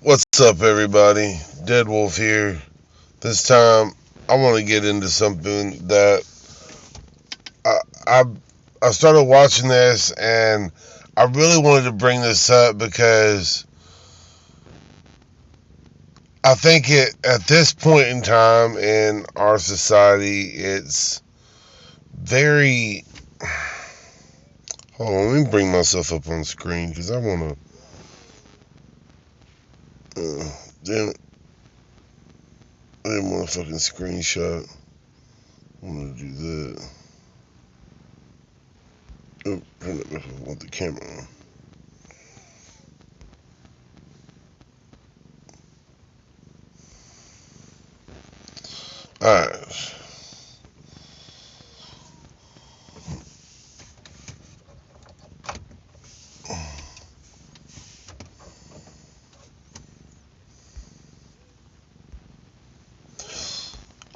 What's up, everybody? Dead Wolf here. This time, I want to get into something that I, I I started watching this, and I really wanted to bring this up because I think at this point in time in our society, it's very. Hold on, let me bring myself up on screen because I want to. Damn it! I didn't want a fucking screenshot. I want to do that. Oh, turn it back. I want the camera on. Alright.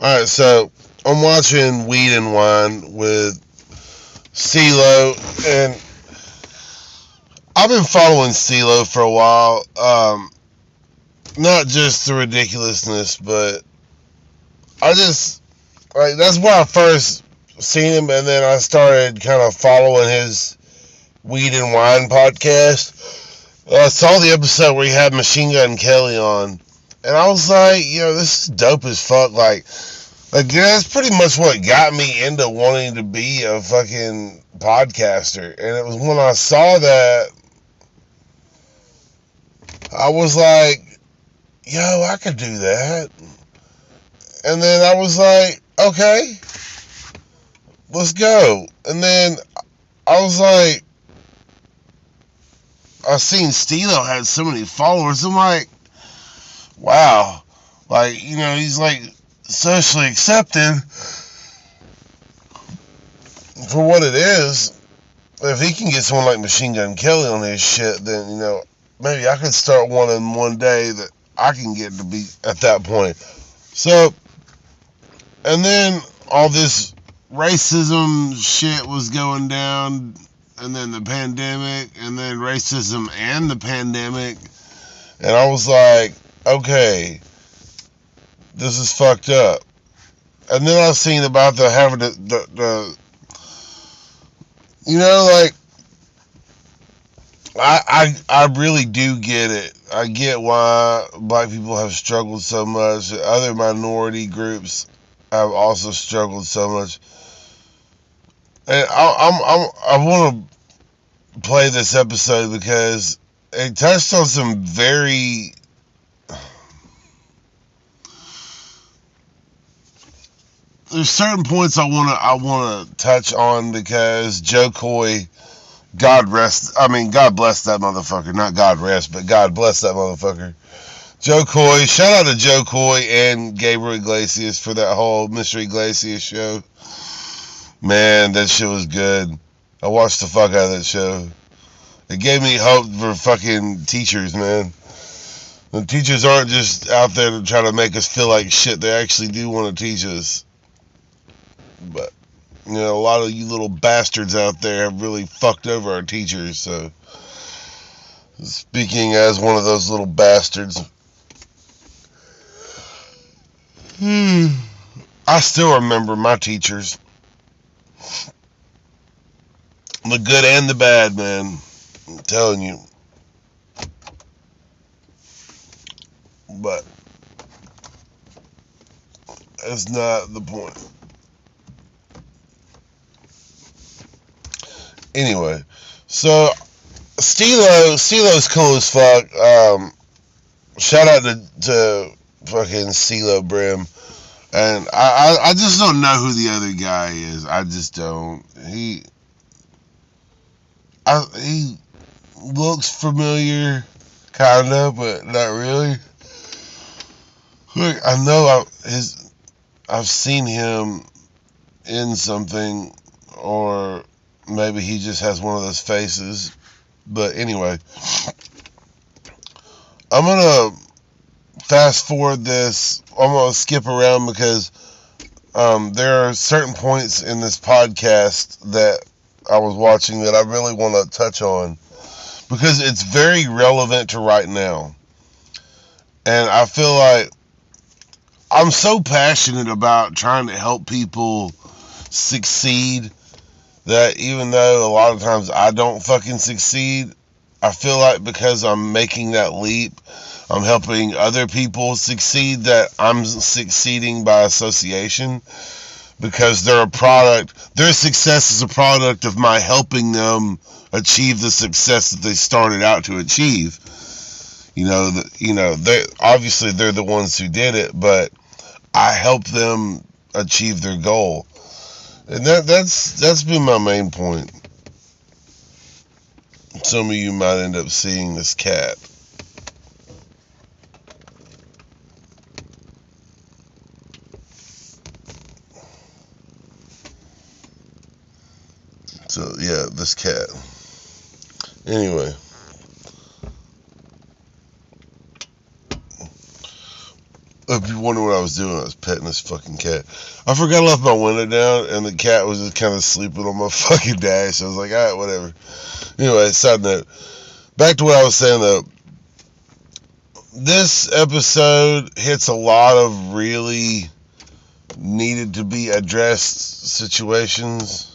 Alright, so I'm watching Weed and Wine with CeeLo, and I've been following CeeLo for a while. Not just the ridiculousness, but I just, like, that's where I first seen him, and then I started kind of following his Weed and Wine podcast. I saw the episode where he had Machine Gun Kelly on, and I was like, this is dope as fuck. That's pretty much what got me into wanting to be a fucking podcaster. And it was when I saw that, I was like, I could do that. And then I was like, okay, let's go. And then I was like, I seen Stilo had so many followers. I'm like, wow. He's like socially accepted for what it is. If he can get someone like Machine Gun Kelly on his shit, then, maybe I could start one day that I can get to be at that point. So, and then all this racism shit was going down, and then the pandemic, and then racism and the pandemic, and I was like, okay, this is fucked up. And then I've seen about having the I really do get it. I get why black people have struggled so much. Other minority groups have also struggled so much. And I want to play this episode because it touched on some very there's certain points I want to touch on because Joe Coy, God bless that motherfucker. Not God rest, but God bless that motherfucker. Joe Coy, shout out to Joe Coy and Gabriel Iglesias for that whole Mr. Iglesias show. Man, that shit was good. I watched the fuck out of that show. It gave me hope for fucking teachers, man. The teachers aren't just out there to try to make us feel like shit. They actually do want to teach us. But, a lot of you little bastards out there have really fucked over our teachers. So, speaking as one of those little bastards, I still remember my teachers. The good and the bad, man. I'm telling you. But that's not the point. Anyway, so Stelo's cool as fuck. Shout out to fucking Stilo Brim. And I just don't know who the other guy is. I just don't. He looks familiar, kinda, but not really. Look, I know I've seen him in something, or maybe he just has one of those faces. But anyway, I'm gonna fast forward this. I'm gonna skip around because there are certain points in this podcast that I was watching that I really want to touch on because it's very relevant to right now. And I feel like I'm so passionate about trying to help people succeed that even though a lot of times I don't fucking succeed, I feel like because I'm making that leap, I'm helping other people succeed, that I'm succeeding by association, because they're a product, their success is a product of my helping them achieve the success that they started out to achieve. They obviously they're the ones who did it, but I help them achieve their goal. And that's been my main point. Some of you might end up seeing this cat. So yeah, this cat. Anyway, if you wonder what I was doing, I was petting this fucking cat. I forgot I left my window down, and the cat was just kind of sleeping on my fucking dash. I was like, alright, whatever. Anyway, side note. Back to what I was saying, though. This episode hits a lot of really needed to be addressed situations.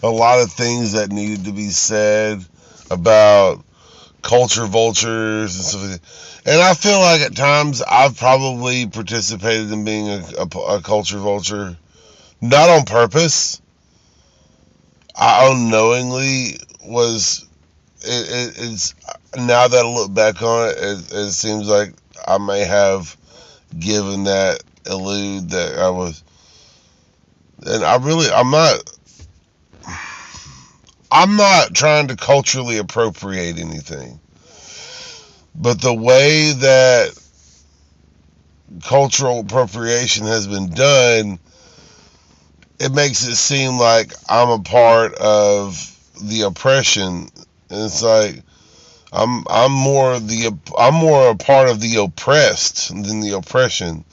A lot of things that needed to be said about culture vultures and stuff like that. And I feel like at times I've probably participated in being a culture vulture. Not on purpose. I unknowingly was. It's now that I look back on it, it seems like I may have given that elude that I was. And I'm not trying to culturally appropriate anything. But the way that cultural appropriation has been done, it makes it seem like I'm a part of the oppression. And it's like I'm more a part of the oppressed than the oppression.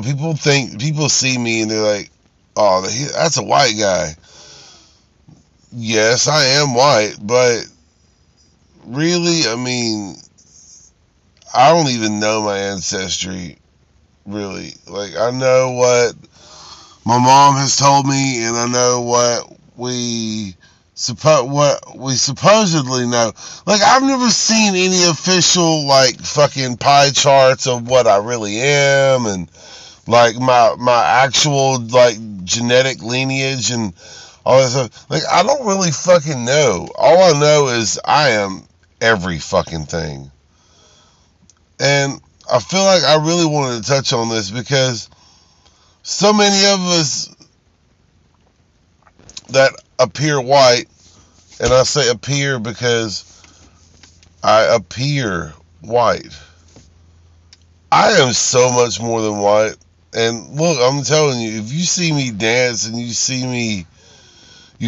People see me and they're like, oh, that's a white guy. Yes, I am white, but really, I mean, I don't even know my ancestry, really. Like, I know what my mom has told me, and I know what we supposedly know. Like, I've never seen any official, like, fucking pie charts of what I really am, and, like, my actual, like, genetic lineage and all that stuff. Like, I don't really fucking know. All I know is I am every fucking thing. And I feel like I really wanted to touch on this because so many of us that appear white, and I say appear because I appear white. I am so much more than white. And look, I'm telling you, if you see me dance and you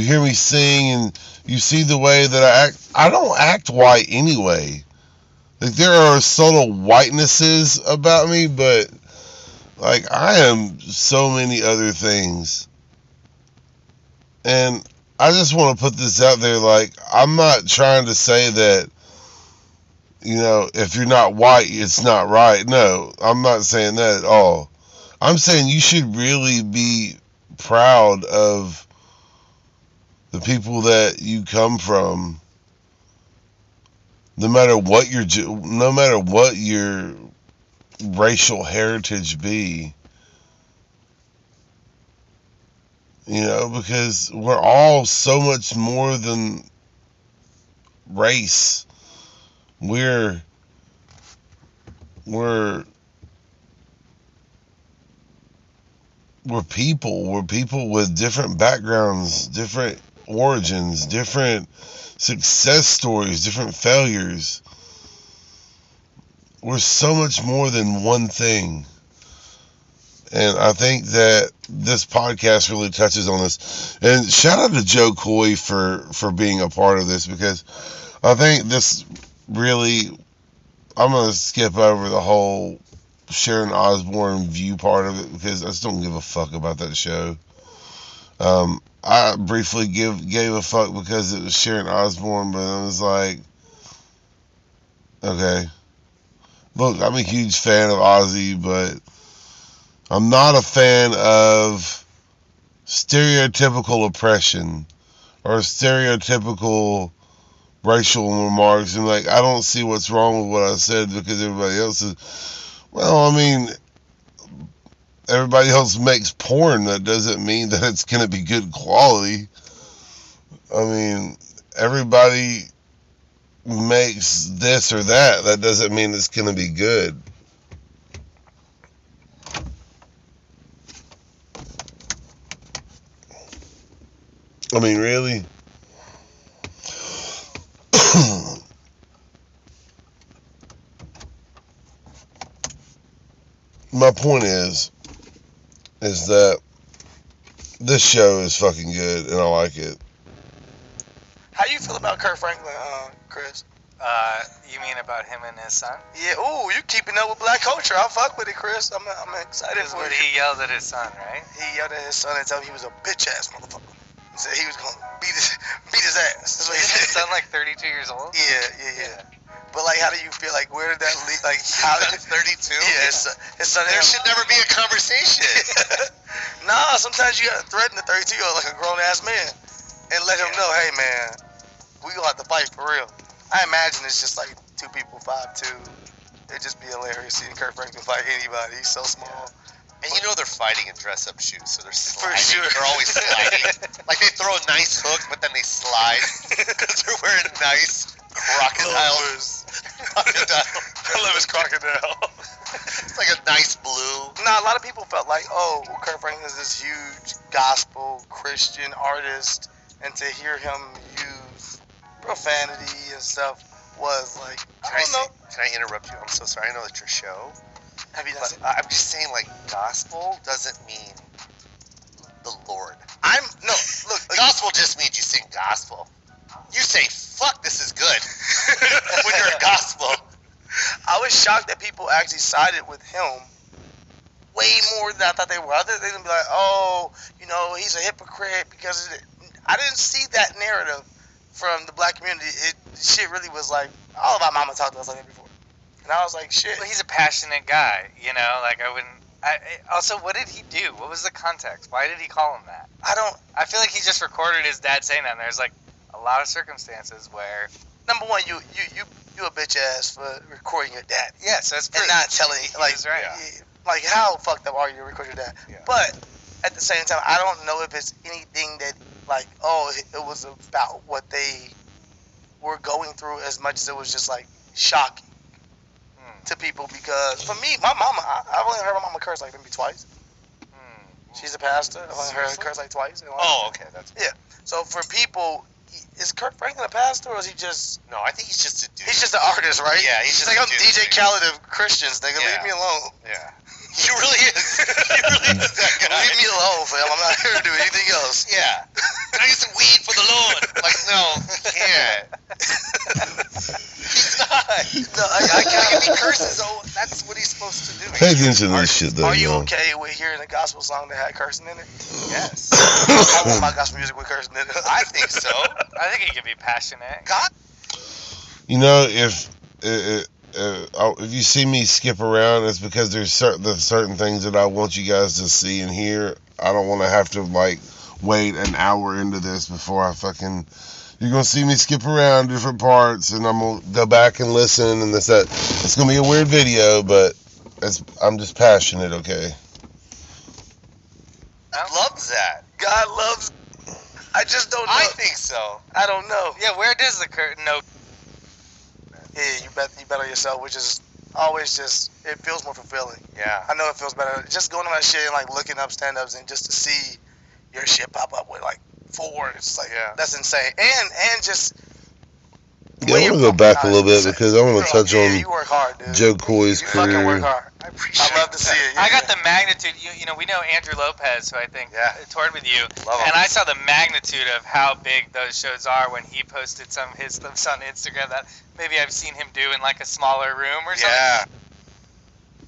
hear me sing and you see the way that I act, I don't act white anyway. Like, there are subtle whitenesses about me, but, like, I am so many other things. And I just want to put this out there, like, I'm not trying to say that, if you're not white, it's not right. No, I'm not saying that at all. I'm saying you should really be proud of the people that you come from, no matter what your racial heritage be. Because we're all so much more than race. We're people. We're people with different backgrounds, different origins, different success stories, different failures. We're so much more than one thing. And I think that this podcast really touches on this. And shout out to Joe Coy for being a part of this, because I think this really, I'm going to skip over the whole Sharon Osbourne view part of it, because I just don't give a fuck about that show. I briefly gave a fuck because it was Sharon Osbourne, but I was like, okay. Look, I'm a huge fan of Ozzy, but I'm not a fan of stereotypical oppression or stereotypical racial remarks. And like, I don't see what's wrong with what I said because everybody else is. Well, I mean, everybody else makes porn. That doesn't mean that it's going to be good quality. I mean, everybody makes this or that. That doesn't mean it's going to be good. I mean, really? My point is that this show is fucking good and I like it. How you feel about Kurt Franklin, Chris? You mean about him and his son? Yeah. Ooh, you keeping up with black culture? I fuck with it, Chris. I'm excited for What it. he yelled at his son, right? He yelled at his son and told him he was a bitch ass motherfucker. He said he was gonna beat his ass. That's what he Isn't his said. son like 32 years old? Yeah. But like, how do you feel? Like, where did that lead? Like, how did 32? Yeah, his son. There should never be a conversation. Nah, sometimes you gotta threaten the 32-year-old like a grown ass man and let him know, hey man, we gonna have to fight for real. I imagine it's just like two people, 5'2". It'd just be hilarious seeing Kurt Franklin fight anybody. He's so small. And you know they're fighting in dress-up shoes, so they're For sliding. sure. They're always sliding. Like they throw a nice hook, but then they slide because they're wearing nice crocodile. I love his crocodile. It's like a nice blue. Nah, a lot of people felt like, oh, Kurt Franklin is this huge gospel Christian artist, and to hear him use profanity and stuff was like, I don't know. Can I interrupt you? I'm so sorry. I know it's your show. Have you done But it? I'm just saying, like, gospel doesn't mean the Lord. Look, Gospel just means you sing gospel. You say, fuck, this is good when you're a gospel. I was shocked that people actually sided with him way more than I thought they were. I thought they would be like, oh, you know, he's a hypocrite because I didn't see that narrative from the black community. Shit really was like, all of our mama talked to us like that before. And I was like, shit. Well, he's a passionate guy, you know. Like I wouldn't. Also, what did he do? What was the context? Why did he call him that? I feel like he just recorded his dad saying that. And there's like a lot of circumstances where. Number one, you a bitch ass for recording your dad. Yes, that's And not telling, like, right. like how fucked up are you to record your dad? Yeah. But at the same time, I don't know if it's anything that, like, oh, it was about what they were going through as much as it was just like shocking to people. Because for me, my mama, I've only heard my mama curse like maybe twice. She's a pastor. I've only heard her curse like twice. Oh, okay. That's So for people, is Kurt Franklin a pastor or is he just? No, I think he's just a dude. He's just an artist, right? Yeah, he's just like, a I'm dude, DJ dude. Khaled of Christians, nigga. Yeah. Leave me alone. Yeah. He really is. He really is that guy. Leave me alone, fam. I'm not here to do anything else. Yeah. Can I get some weed for the Lord? Like, no, he can't. He's not. No, I can't give me curses. Oh, that's what he's supposed to do. Pay attention to this shit, though. Are you y'all. okay with hearing a gospel song that had cursing in it? Yes. I want my gospel music with cursing in it. I think so. I think he could be passionate. God. You know, if you see me skip around, it's because there's certain things that I want you guys to see and hear. I don't want to have to like wait an hour into this before I fucking. You're gonna see me skip around different parts, and I'm gonna go back and listen, and this that. It's gonna be a weird video, but I'm just passionate, okay? God loves that. God loves. I just don't know. I think so. I don't know. Yeah, where does the curtain? No. Yeah, you bet on yourself, which is always just, it feels more fulfilling. Yeah. I know it feels better. Just going on that shit and like looking up stand-ups and just to see your shit pop up with like 4, it's like, that's insane. And just. Yeah, I want to go back a little bit because I want to touch on you work hard, dude. Joe Coy's You fucking work career. hard. I love to see it. I got the magnitude. You know, we know Andrew Lopez, who I think toured with you, Love him. and I saw the magnitude of how big those shows are when he posted some of his stuff on Instagram that maybe I've seen him do in like a smaller room or something. Yeah.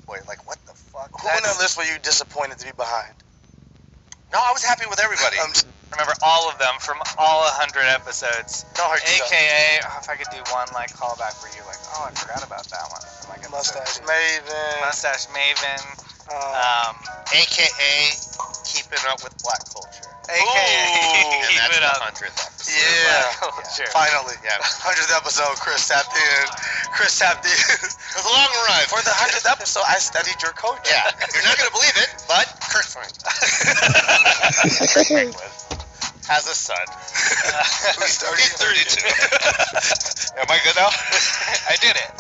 Boy, like what the fuck? Who on that list were you disappointed to be behind? No, I was happy with everybody. Remember all of them from all 100 episodes. Don't hurt yourself. AKA, if I could do one like callback for you, like, oh, I forgot about that one. From, like, Mustache episode 2. Maven. Mustache Maven. AKA keeping up with black culture. AKA And keep that's it the up. 100th episode. Yeah. Black culture. Finally. Yeah. 100th episode, Chris tapped in. Chris tapped in. It was a long ride. For the 100th episode, I studied your culture. Yeah. You're not going to believe it, but Kurt Frank has a son. Who's 30? He's 32. Am I good now? I did it.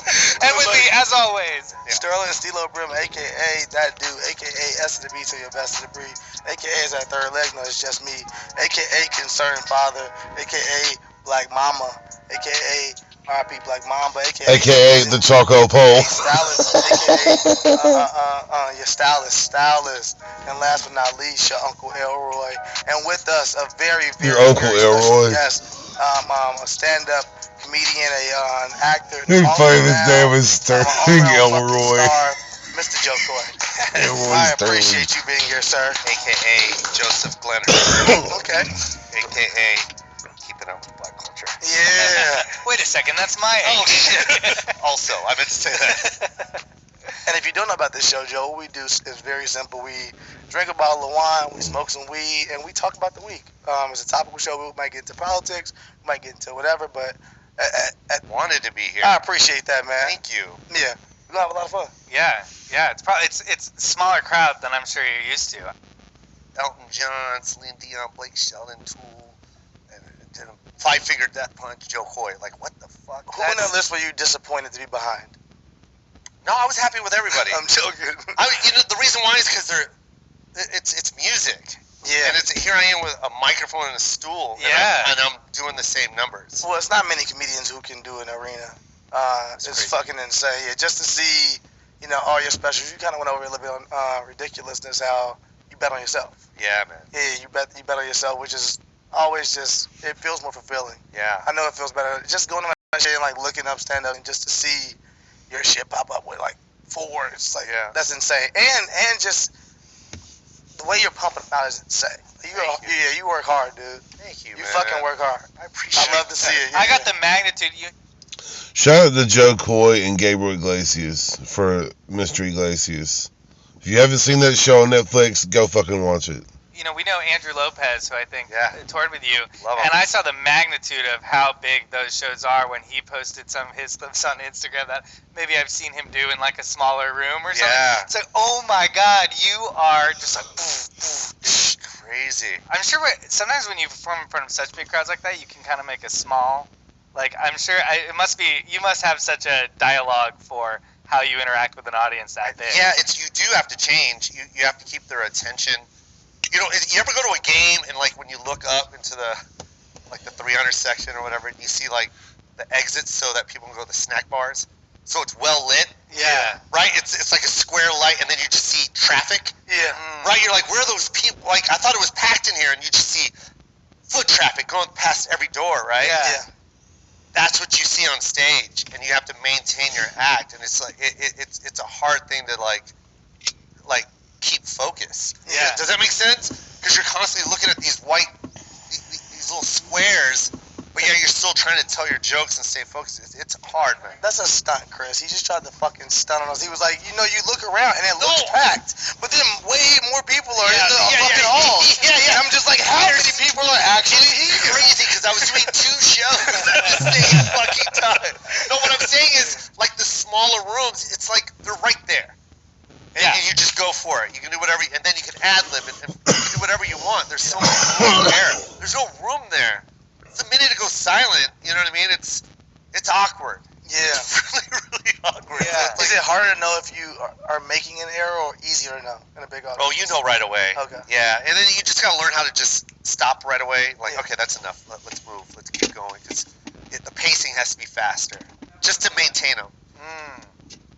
And with me, as always, Sterling Stilo Brim, aka that dude, aka S to the B to your best of the breed, aka is that third leg, no, it's just me, aka Concerned Father, aka Black Mama, aka RIP Black Mamba, AKA the Choco Pole. Stylist, aka your stylist, and last but not least, your Uncle Elroy, and with us a very, very, Your Uncle very special Elroy. guest, a stand-up comedian, an actor, His all famous around, name is Sterling all-around fucking Elroy. star, Mr. Joe Coy. Elroy I Sterling. appreciate you being here, sir. AKA Joseph Glenner. Okay. AKA keeping up with black culture. Yeah. wait a second, that's my Oh, age. shit. Also, I meant to say that. And if you don't know about this show, Joe, what we do is very simple. We drink a bottle of wine, we smoke some weed, and we talk about the week. It's a topical show. We might get into politics, we might get into whatever, but Wanted to be here. I appreciate that, man. Thank you. Yeah. We're going to have a lot of fun. Yeah, it's probably it's a smaller crowd than I'm sure you're used to. Elton John, Celine Dion, Blake Shelton, Tool, and did a 5-figure death punch, Joe Coy. Like, what the fuck? Who on that list were you disappointed to be behind? No, I was happy with everybody. I'm joking. The reason why is because it's music. Yeah. And here I am with a microphone and a stool. Yeah. And I'm doing the same numbers. Well, it's not many comedians who can do an arena. It's crazy. fucking insane. Yeah, just to see, all your specials. You kind of went over a little bit on ridiculousness, how you bet on yourself. Yeah, man. Yeah, you bet on yourself, which is always it feels more fulfilling. Yeah. I know it feels better. Just going to my shit and like looking up stand up and just to see your shit pop up with like 4, it's like that's insane. And just the way you're pumping it out is insane. You work hard, dude. Thank you, You man. fucking work hard. I appreciate I love to see it. I got the magnitude. Shout out to Joe Coy and Gabriel Iglesias for Mr. Iglesias. If you haven't seen that show on Netflix, go fucking watch it. We know Andrew Lopez, who I think toured with you, Love him. and I saw the magnitude of how big those shows are when he posted some of his clips on Instagram that maybe I've seen him do in like a smaller room or something. Yeah. It's like, oh my God, you are just like, Crazy. I'm sure sometimes when you perform in front of such big crowds like that, you can kind of make a small, like, I'm sure you must have such a dialogue for how you interact with an audience that big. Yeah, you do have to change. You have to keep their attention. You ever go to a game and like when you look up into the 300 section or whatever, and you see like the exits so that people can go to the snack bars, so it's well lit. Yeah. Right. It's like a square light, and then you just see traffic. Yeah. Right. You're like, where are those people? Like, I thought it was packed in here, and you just see foot traffic going past every door. Right. Yeah. That's what you see on stage, and you have to maintain your act, and it's like it's a hard thing to like keep focus. Yeah. Does that make sense? Because you're constantly looking at these these little squares, but yeah, you're still trying to tell your jokes and stay focused. It's hard, man. That's a stunt, Chris. He just tried to fucking stunt on us. He was like, you look around and it looks packed, but then way more people are in the fucking hall. Yeah. And I'm just like, how many people are actually here? Crazy, because I was doing 2 shows at the same fucking time. No, what I'm saying is, like the smaller rooms, it's like they're right there. And you just go for it. You can do whatever, and then you can ad-lib and you can do whatever you want. There's so much room there. There's no room there. The minute it goes silent, you know what I mean? It's awkward. Yeah. It's really awkward. Yeah. So Is it harder to know if you are making an error or easier to know in a big audience? oh, you know right away. Okay. Yeah, and then you just gotta learn how to just stop right away. Like, okay, that's enough. Let's move. Let's keep going, because the pacing has to be faster, just to maintain them.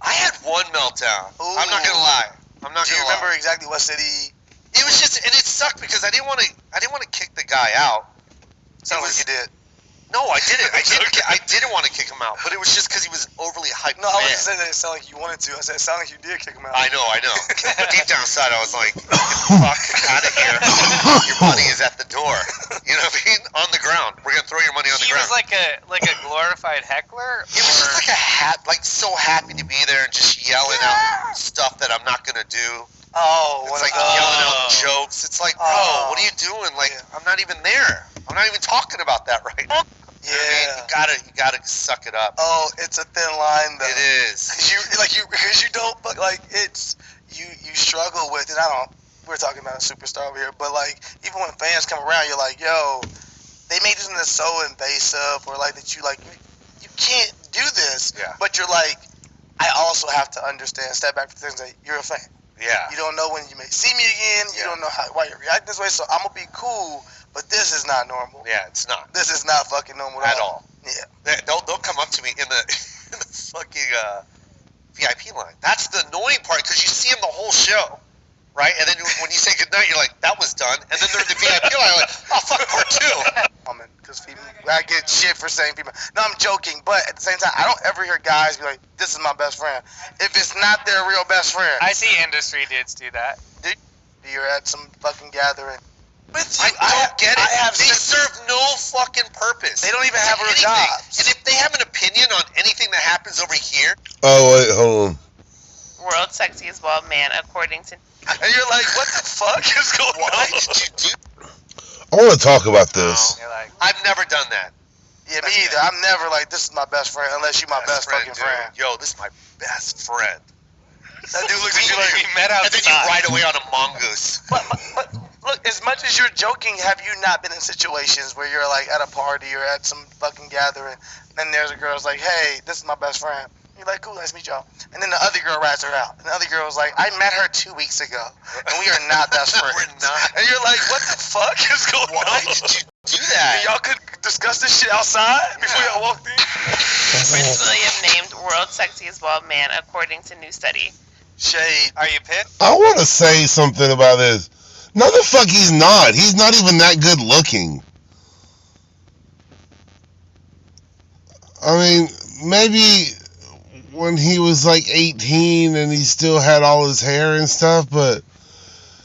I had one meltdown. Ooh. I'm not gonna lie. Do you remember exactly what city? It was just, and it sucked because I didn't want to kick the guy out. Sounds like you did. No, I didn't. I didn't want to kick him out, but it was just because he was an overly hyped No, I fan. wasn't saying that it sounded like you wanted to. I said it sounded like you did kick him out. I know. But deep down inside, I was like, get the fuck out of here. Your money is at the door. You know what I mean? On the ground. We're going to throw your money on the He ground. was like a glorified heckler? It was just like a hat, like so happy to be there and just yelling out stuff that I'm not going to do. Oh, It's like yelling out jokes. It's like, bro, what are you doing? Like, I'm not even there. I'm not even talking about that right now. Yeah. I mean, you gotta suck it up. Oh, it's a thin line though. It is. Because you don't like it's you struggle with it. We're talking about a superstar over here, but like even when fans come around, you're like, yo, they made this so invasive, or like that you can't do this. Yeah. But you're like, I also have to understand, step back for things that you're a fan. Yeah. You don't know when you may see me again. You don't know why you react this way. So I'm gonna be cool, but this is not normal. Yeah, it's not This is not fucking normal at all. Yeah. They'll come up to me in the fucking VIP line. That's the annoying part because you see them the whole show, right? And then when you say goodnight, you're like, that was done. And then they're in the VIP line, like, oh fuck, part two. Because I get shit for saying female. No, I'm joking, but at the same time, I don't ever hear guys be like, "This is my best friend." If it's not their real best friend, I see industry dudes do that. you're at some fucking gathering. With you, I don't get it. They they serve no fucking purpose. They don't even have real Anything. jobs. And if they have an opinion on anything that happens over here, Oh, wait, hold on. World's sexiest bald man, according to. And you're like, "What the fuck is going why on?" did you do? I want to talk about this. You're like, I've never done that. Yeah, me either. I'm never like, "This is my best friend," unless you're my best fucking dude. friend. Yo, this is my best friend. That dude looks at you like, we met And then you outside. ride away on a mongoose. but look, as much as you're joking, have you not been in situations where you're like at a party or at some fucking gathering, and there's a girl's like, "Hey, this is my best friend." You're like, "Cool, nice to meet y'all." And then the other girl rats her out. And the other girl's like, "I met her 2 weeks ago, and we are not best friends." We're not. And you're like, "What the fuck is going Why on?" did you do And that? y'all could discuss this shit outside before y'all walked in. Prince William named world's sexiest bald man, according to new study. Shade. Are you pissed? I want to say something about this. No, the fuck he's not. He's not even that good looking. I mean, maybe when he was like 18 and he still had all his hair and stuff, but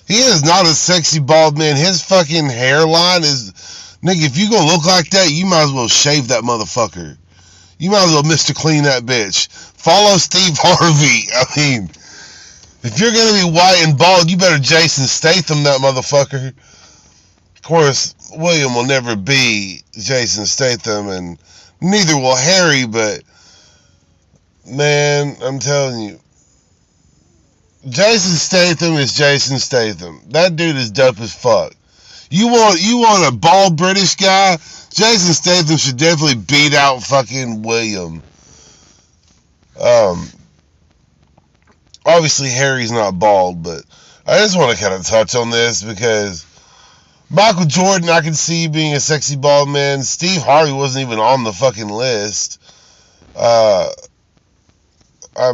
he is not a sexy bald man. His fucking hairline is... Nigga, if you gonna look like that, you might as well shave that motherfucker. You might as well Mr. Clean that bitch. Follow Steve Harvey. I mean... If you're gonna be white and bald, you better Jason Statham that motherfucker. Of course, William will never be Jason Statham, and neither will Harry, but man, I'm telling you, Jason Statham is Jason Statham. That dude is dope as fuck. You want a bald British guy? Jason Statham should definitely beat out fucking William. Obviously, Harry's not bald, but I just want to kind of touch on this because Michael Jordan, I can see being a sexy bald man. Steve Harvey wasn't even on the fucking list. I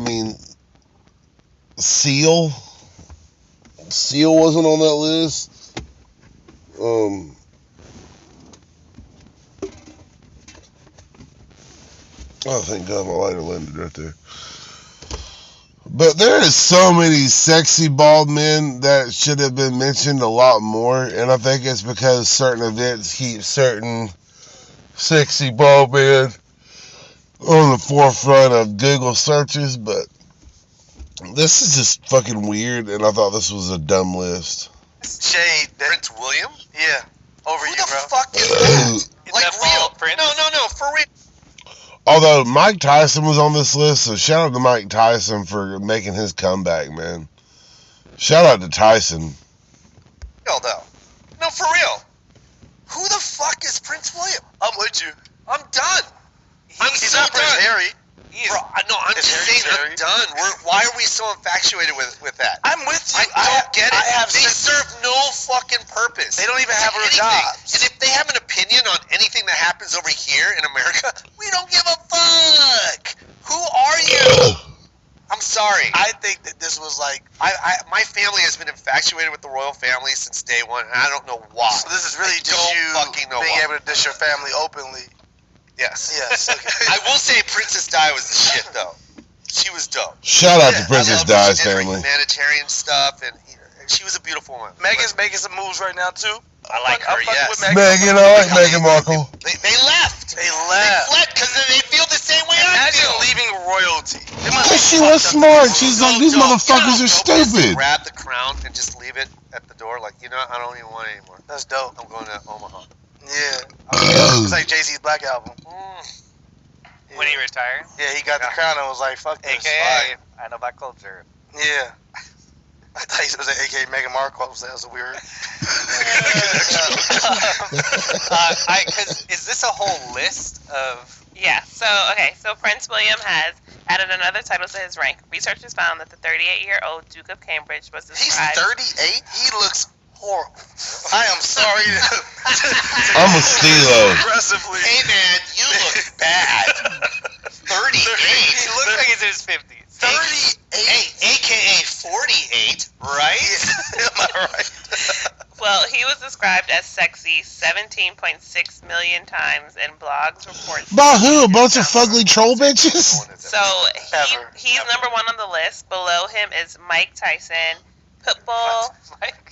mean, Seal wasn't on that list. Oh, thank God my lighter landed right there. But there is so many sexy bald men that should have been mentioned a lot more, and I think it's because certain events keep certain sexy bald men on the forefront of Google searches, but this is just fucking weird, and I thought this was a dumb list. Shade. Prince William? Yeah. Over Who you, the bro. fuck is that? Is Like that real? bald Prince? No, for real. Although Mike Tyson was on this list, so shout out to Mike Tyson for making his comeback, man. Shout out to Tyson. Real though. No, for real. Who the fuck is Prince William? I'm with you. I'm done. I'm He's so not Prince done. Harry. Bro, I'm Is just Harry saying Harry? I'm done. Why are we so infatuated with that? I'm with you. I don't get it. I have They six- serve no fucking purpose. They don't even have real Anything. jobs. And if they have an opinion on anything that happens over here in America, we don't give a fuck. Who are you? I'm sorry. I think that this was like, My family has been infatuated with the royal family since day one, and I don't know why. so this is really I just don't you fucking know being why. able to dish your family openly. Yes. Yes. Okay. I will say Princess Di was the shit, though. She was dope. Shout out to Yeah, Princess I love Di's she did her family. humanitarian stuff, and she was a beautiful woman. Megan's making some moves right now too. I like her, I'm fucking yes. with Megan. Megan, I like Meghan Markle. They left. They They left. fled because they feel the same way I Imagine feel. leaving royalty. They must Cause be she fucked was up. smart. She's like, these No, motherfuckers are stupid. Grab the crown and just leave it at the door. Like, I don't even want it anymore. That's dope. I'm going to Omaha. Yeah. It's like Jay-Z's Black Album. When he retired. Yeah, he got the crown and was like, fuck this. AKA, I know about culture. Yeah. I thought he was an AKA Meghan Markle. That was weird. Because is this a whole list of? Yeah, so Prince William has added another title to his rank. Researchers found that the 38-year-old Duke of Cambridge was He's described... 38? He looks horrible. I am sorry to... I'm a Stilo. Aggressively. Hey, man, you look bad. 38. He looks like he's in his 50s. 38? AKA 48, right? Am I right? Well, he was described as sexy 17.6 million times in blogs, reports... By who? A bunch of fugly troll bitches? So he's number one on the list. Below him is Mike Tyson, Pitbull,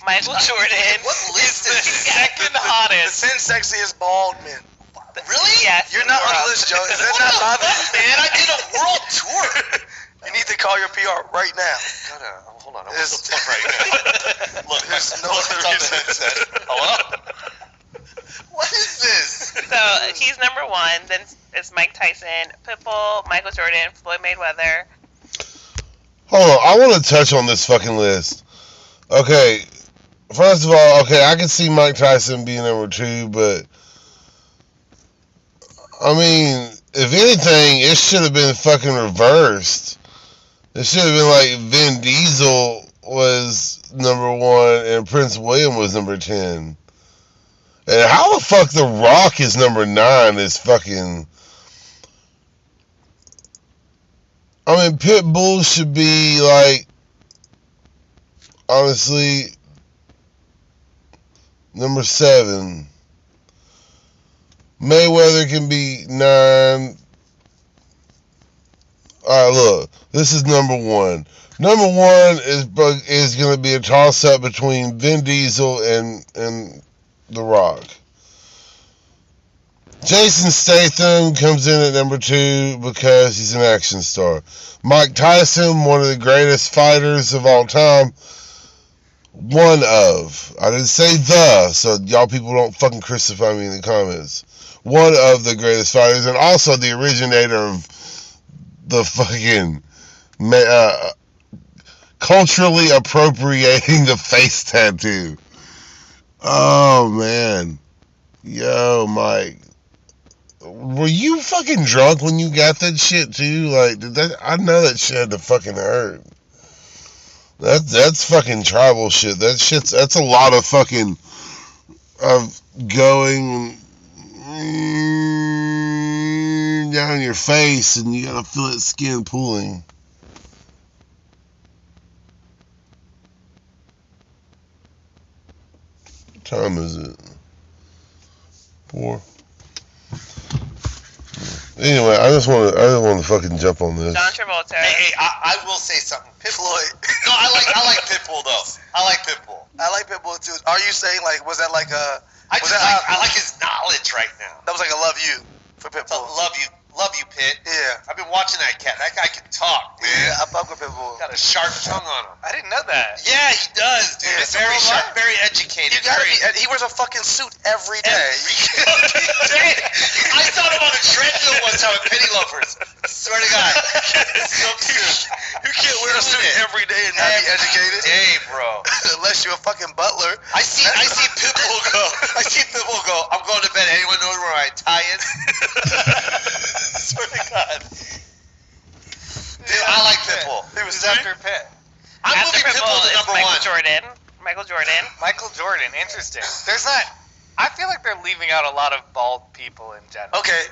Michael Jordan. What list is this? Second The hottest. 10 sexiest bald men. Really? Yes. You're not on the list, Joe. Is that not bothering you? Man, I did a world tour. You need to call your PR right now. Hold on. I'm It's- on the phone right now. Look, There's no look, other it's on the reason. headset. Hello? What is this? So he's number one. Then it's Mike Tyson, Pitbull, Michael Jordan, Floyd Mayweather. Hold on, I want to touch on this fucking list. Okay, first of all, I can see Mike Tyson being number 2, but I mean, if anything, it should have been fucking reversed. It should have been like Vin Diesel was number 1 and Prince William was number 10. And how the fuck The Rock is number 9 is fucking... I mean, Pitbull should be like, honestly, number 7. Mayweather can be 9. Alright, look. This is number 1. Number 1 is going to be a toss-up between Vin Diesel and The Rock. Jason Statham comes in at number 2 because he's an action star. Mike Tyson, one of the greatest fighters of all time. One of. I didn't say the, so y'all people don't fucking crucify me in the comments. One of the greatest fighters, and also the originator of the fucking culturally appropriating the face tattoo. Oh, man. Yo, Mike. Were you fucking drunk when you got that shit too? Like, I know that shit had to fucking hurt. That's fucking tribal shit. That's a lot of fucking of going down your face, and you gotta feel its skin pulling. What time is it? 4. Anyway, I just want to fucking jump on this. John Travolta. Hey, I will say something. Pitbull. No, I like Pitbull though. I like Pitbull. I like Pitbull too. Are you saying like, was that like a? I like his knowledge right now. That was like a love you for Pitbull. Love you, Pitt. Yeah. I've been watching that cat. That guy can talk, man. Yeah, I fuck with Pitbull. Got a sharp tongue on him. I didn't know that. Yeah, he does, dude. Yeah, It's very so sharp, am I. very educated. You gotta very, be. He wears a fucking suit every day. I saw him on a treadmill one time at Penny Loafers. Swear to God. Silk suit. You can't wear a suit every day and not be educated. Hey, bro. Unless you're a fucking butler. I see Pitbull go. I'm going to bed. Anyone know where my tie is? Swear to God. Dude, I like Pitbull. He was Who's after Pitt? I'm After moving Pitbull to is number Michael 1. Jordan. Michael Jordan. Michael Jordan. Interesting. There's not. I feel like they're leaving out a lot of bald people in general. Okay.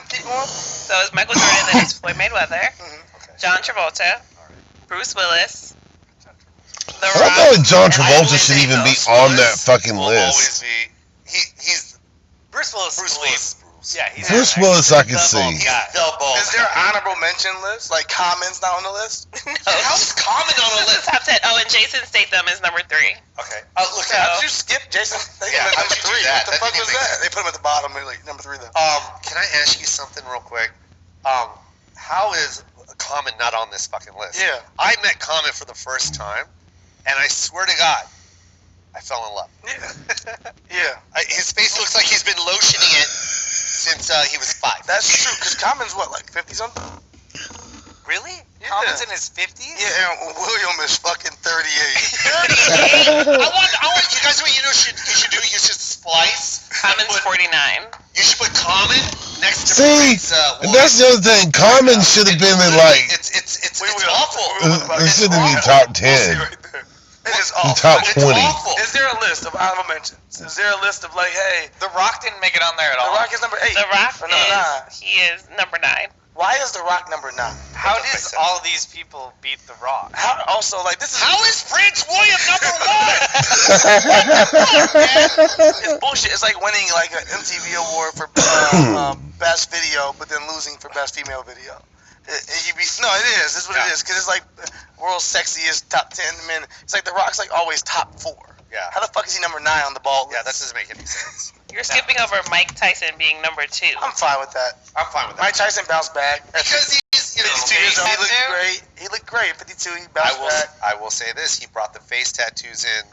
Keep going. So it's Michael Jordan, then it's Floyd Mayweather, Okay. John Travolta, Bruce Willis, The I don't Rock. know if John And I Travolta always should say even be Bruce on Willis that fucking will list. always be. He's Bruce Willis. Bruce is Willis. balls. Yeah, he's Bruce Willis, I can the see. bald guy. The balls. Is there an honorable mention list? Like Common's not on the list? How's Common on a list? Top 10. Oh, and Jason Statham is number 3. Okay. Look, How did you skip Jason? Yeah, how'd you do that? What the That fuck didn't was make that? They put him at the bottom, like number 3 though. can I ask you something real quick? How is Common not on this fucking list? Yeah. I met Common for the first time, and I swear to God, I fell in love. Yeah. His face looks like he's been lotioning it since he was 5. That's true, because Common's what, like 50 something? Really? Yeah. Common's in his 50s? Yeah, and William is fucking 38. 38. I want you guys. What you should do? You should splice. Common's 49. You should put Common next to See, Prince. and that's the other thing. Common should have been in like. It's awful. It shouldn't be top 10. Right there. It is awful. Top It's 20. awful. Is there a list of honorable mentions? Is there a list of like, hey, The Rock didn't make it on there at The all. Rock is number 8? The Rock Or number 9? he is number 9. Why is The Rock number 9? How That does makes sense. all these people beat The Rock? How also like this is How is Prince William number 1? it's bullshit. It's like winning like an MTV award for best video, but then losing for best female video. It is. This is what it is. Because it's like world's sexiest top 10 men. It's like The Rock's like always top 4. Yeah. How the fuck is he number 9 on the ball list? Yeah, that doesn't make any sense. You're skipping over Mike Tyson being number 2. I'm fine with that. I'm fine with that. Mike Tyson bounced back. At Because he's, 52 years old, he looked tattoo? great. He looked great. At 52, he bounced back. I will say this: he brought the face tattoos in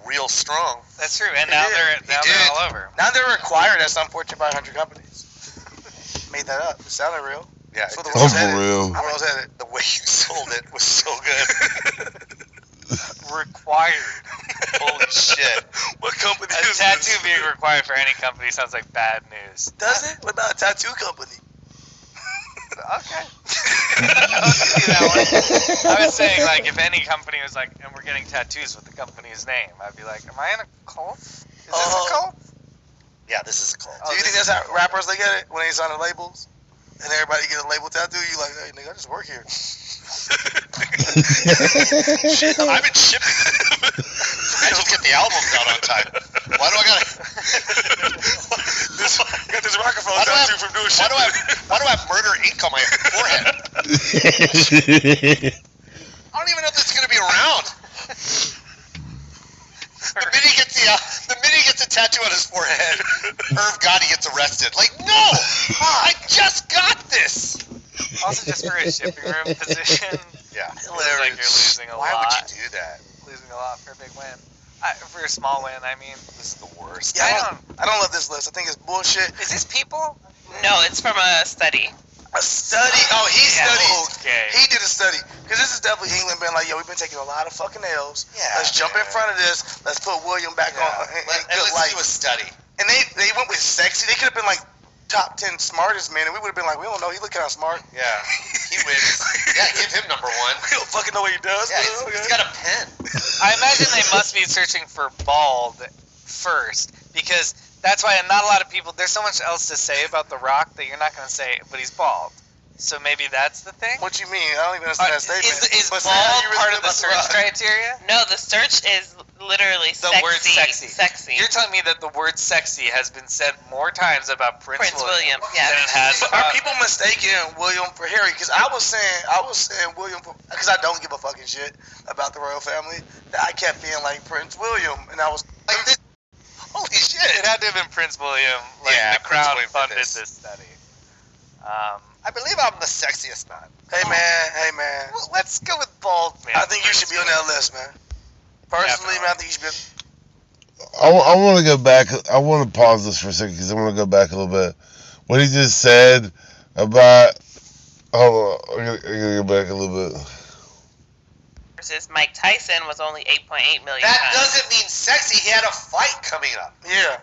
real strong. That's true, and now they're did. all over. Now they're required at some Fortune 500 companies. Made that up. It sounded real. Yeah, So the it Oh, world's for headed. real. The world's headed. the way you sold it was so good. Required. Holy shit! What company A is tattoo this? being required for any company sounds like bad news. Does it? What about a tattoo company? Okay. I'll give you that one. I was saying, like, if any company was like, and we're getting tattoos with the company's name, I'd be like, am I in a cult? Is this a cult? Yeah, this is a cult. Do you think that's how rappers look at it when they sign the labels? And everybody get a label tattoo? You like, hey, nigga, I just work here. Shit, I've been shipping. I just get the albums out on time. Why do I gotta? Got this Rockefeller Why do I tattoo have- from doing Why shit. do I have murder ink on my forehead? I don't even know if this is gonna be around. The minute he gets a tattoo on his forehead, Irv Gotti gets arrested. Like, no, I just got this. Also, just for a shipping room position, Yeah, it looks like you're losing a Why lot. would you do that? Losing a lot for a big win. For a small win, I mean. This is the worst. Yeah, I don't love this list. I think it's bullshit. Is this people? No, it's from a study. A study? Oh, he Yeah, studied. okay. He did a study. Because this is definitely England being like, yo, we've been taking a lot of fucking L's. Yeah, Let's jump in front of this. Let's put William back on in good Let's light. do a study. And they went with sexy. They could have been like top 10 smartest men, and we would have been like, we don't know. He look kind of smart. Yeah, he wins. Yeah, give him number 1. We don't fucking know what he does. Yeah, but he's okay. got a pen. I imagine they must be searching for bald first, because that's why not a lot of people. There's so much else to say about The Rock that you're not going to say, but he's bald. So maybe that's the thing. What you mean? I don't even understand that statement. Is But bald how you really part feel of the about search Rock? criteria? No, the search is literally The sexy. word sexy. Sexy. You're telling me that the word sexy has been said more times about Prince William yeah. than it has But are about... people mistaking William for Harry? Because I was saying William, because I don't give a fucking shit about the royal family. That I kept being like Prince William, and I was Like this. Holy shit! It had to have been Prince William. Like, Yeah, the Prince Crown William did funded this. this study. I believe I'm the sexiest man. hey man. Well, let's go with bald man. I think you should be on that list, man. Personally, man, I think you should be. I want to go back. I want to pause this for a second because I want to go back a little bit. What he just said about. Hold on. I gotta go back a little bit. Versus Mike Tyson was only 8.8 million That times. doesn't mean sexy. He had a fight coming up. Yeah.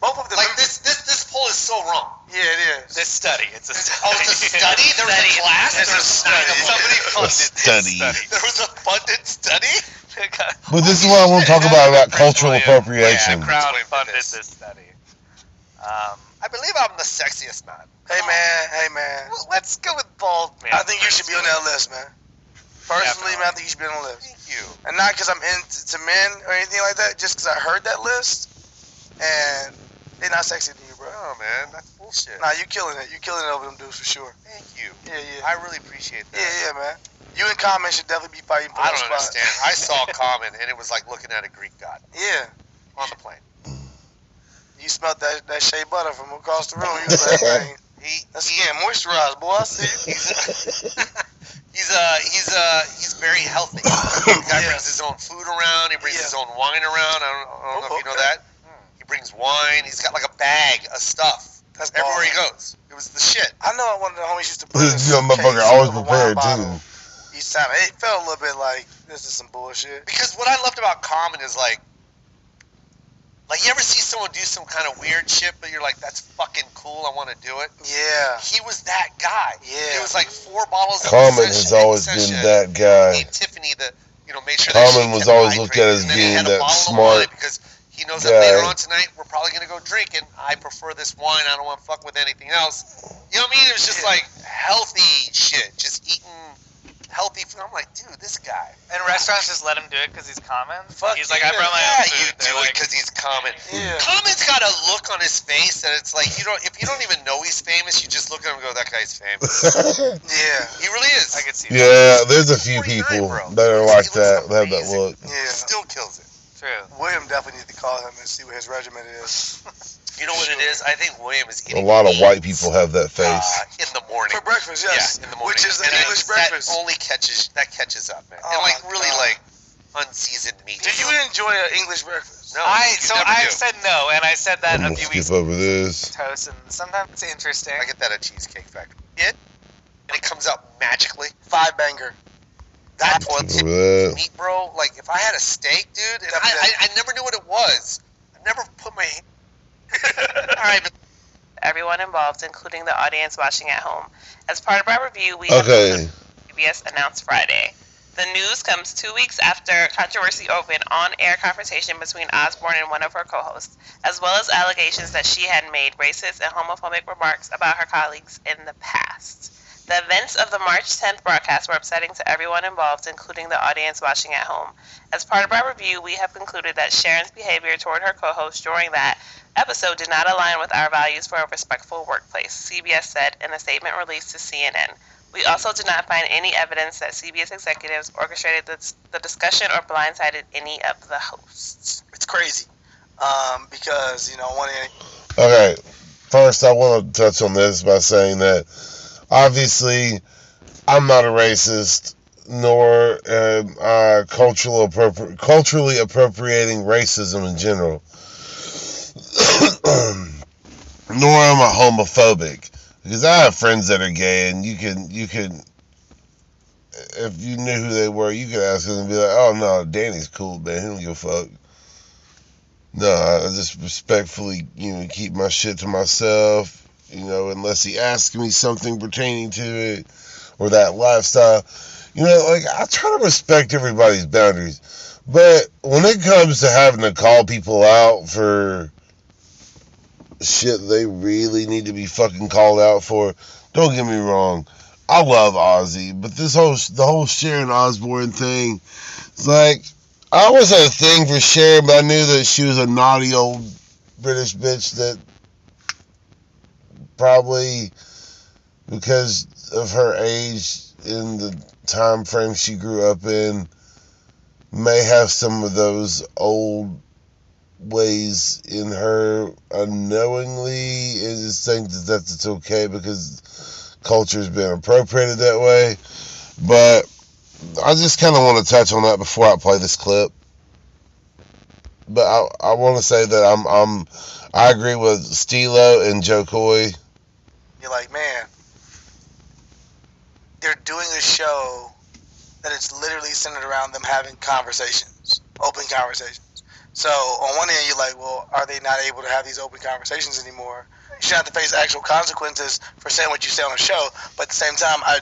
Both of them. Like this poll is so wrong. Yeah, it is. This study. It's a study. Oh, it's a study. There was a class. It's a study. Somebody funded study. this There was a funded study. But this is what I want to talk about cultural William. appropriation. The Crown William did funded this. this study. I believe I'm the sexiest man. Hey man. Well, let's go with bald man. I think you should be on that list, man. Personally, man, I think you should be on the list. Thank you. And not because I'm into men or anything like that, just because I heard that list, and they're not sexy to you, bro. No, man, that's bullshit. Nah, you killing it. You killing it over them dudes for sure. Thank you. Yeah. I really appreciate that. Yeah, man. You and Common should definitely be fighting for I that don't spot. understand. I saw Common, and it was like looking at a Greek god Yeah. on the plane. You smelled that shea butter from across the room. You was like, man, that skin moisturized, boy. I see you. He's very healthy. The guy brings his own food around. He brings his own wine around. I don't know if you know that. He brings wine. He's got like a bag of stuff. That's everywhere he ball. goes. It was the shit. I know one of the homies used to put This young motherfucker always prepared too. Each time it felt a little bit like this is some bullshit. Because what I loved about Common is like you ever see someone do some kind of weird shit, but you're like, that's fucking cool. I want to do it. Yeah. He was that guy. Yeah. It was like 4 bottles of Common has always been that guy. Tiffany, made sure Common that was always looked at as being that smart because he knows that later on tonight we're probably gonna go drinking. I prefer this wine. I don't want to fuck with anything else. You know what I mean? It was just like healthy shit, just eating healthy food. I'm like, dude, this guy. And restaurants just let him do it because he's Common. He's like, yeah, I brought my own food. You do it because he's Common. Yeah. Common's got a look on his face that it's like if you don't even know he's famous, you just look at him and go, that guy's famous. Yeah. He really is. I could see Yeah, that. there's a few 49, people bro. that are like He looks that, that have that amazing. look. Yeah. Still kills it. True. William definitely need to call him and see what his regimen is. You know what it is? I think William is A eating lot of white beans, people have that face. in the morning. For breakfast, yes. Yeah, in the morning. Which is the And English breakfast. That only catches up, man. Oh and like my really God. like unseasoned meat. Do you enjoy an English breakfast? No, I you never do. said no, and I said that I'm a gonna few skip weeks over this. toast, and sometimes it's interesting. I get that at Cheesecake Factory. And it comes out magically. 5-banger. That Skip tip over that. meat, bro. Like if I had a steak, dude, and I never knew what it was. I never put my hand. All right, but Everyone involved, including the audience watching at home. As part of our review, we Okay. have CBS announced Friday. The news comes 2 weeks after controversy opened on-air confrontation between Osborne and one of her co-hosts, as well as allegations that she had made racist and homophobic remarks about her colleagues in the past. The events of the March 10th broadcast were upsetting to everyone involved, including the audience watching at home. As part of our review, we have concluded that Sharon's behavior toward her co-host during that episode did not align with our values for a respectful workplace, CBS said in a statement released to CNN. We also did not find any evidence that CBS executives orchestrated the discussion or blindsided any of the hosts. It's crazy. Because, one end. Okay, first I want to touch on this by saying that obviously I'm not a racist, nor am I culturally appropriating racism in general. Nor am I homophobic, because I have friends that are gay, and you can, if you knew who they were, you could ask them and be like, oh no, Danny's cool, man, he don't give a fuck. No, I just respectfully, keep my shit to myself, unless he asks me something pertaining to it, or that lifestyle. I try to respect everybody's boundaries, but when it comes to having to call people out for shit they really need to be fucking called out for, don't get me wrong, I love Ozzy, but the whole Sharon Osbourne thing, it's like, I always had a thing for Sharon, but I knew that she was a naughty old British bitch that probably, because of her age in the time frame she grew up in, may have some of those old ways in her unknowingly, and just think that it's okay because culture's been appropriated that way. But I just kind of want to touch on that before I play this clip. But I want to say that I agree with Stilo and Joe Coy. You're like, man, they're doing a show that it's literally centered around them having conversations, open conversations. So on one hand, you're like, well, are they not able to have these open conversations anymore? You should have to face actual consequences for saying what you say on the show. But at the same time, I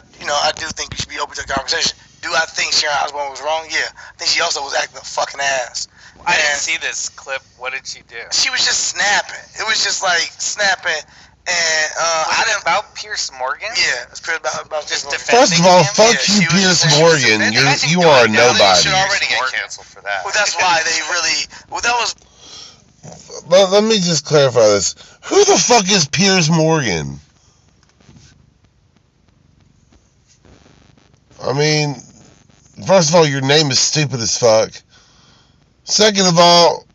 do think you should be open to a conversation. Do I think Sharon Osbourne was wrong? Yeah. I think she also was acting a fucking ass. I didn't see this clip. What did she do? She was just snapping. It was just like snapping. And Was it about Pierce Morgan? Yeah, it's pretty about Just Morgan. defend- First of all, fuck Yeah, you, she was Pierce just- Morgan. You are a You should nobody. already get canceled for that. Well, that's why they really. Well, that was. let me just clarify this. Who the fuck is Piers Morgan? I mean, first of all, your name is stupid as fuck. Second of all,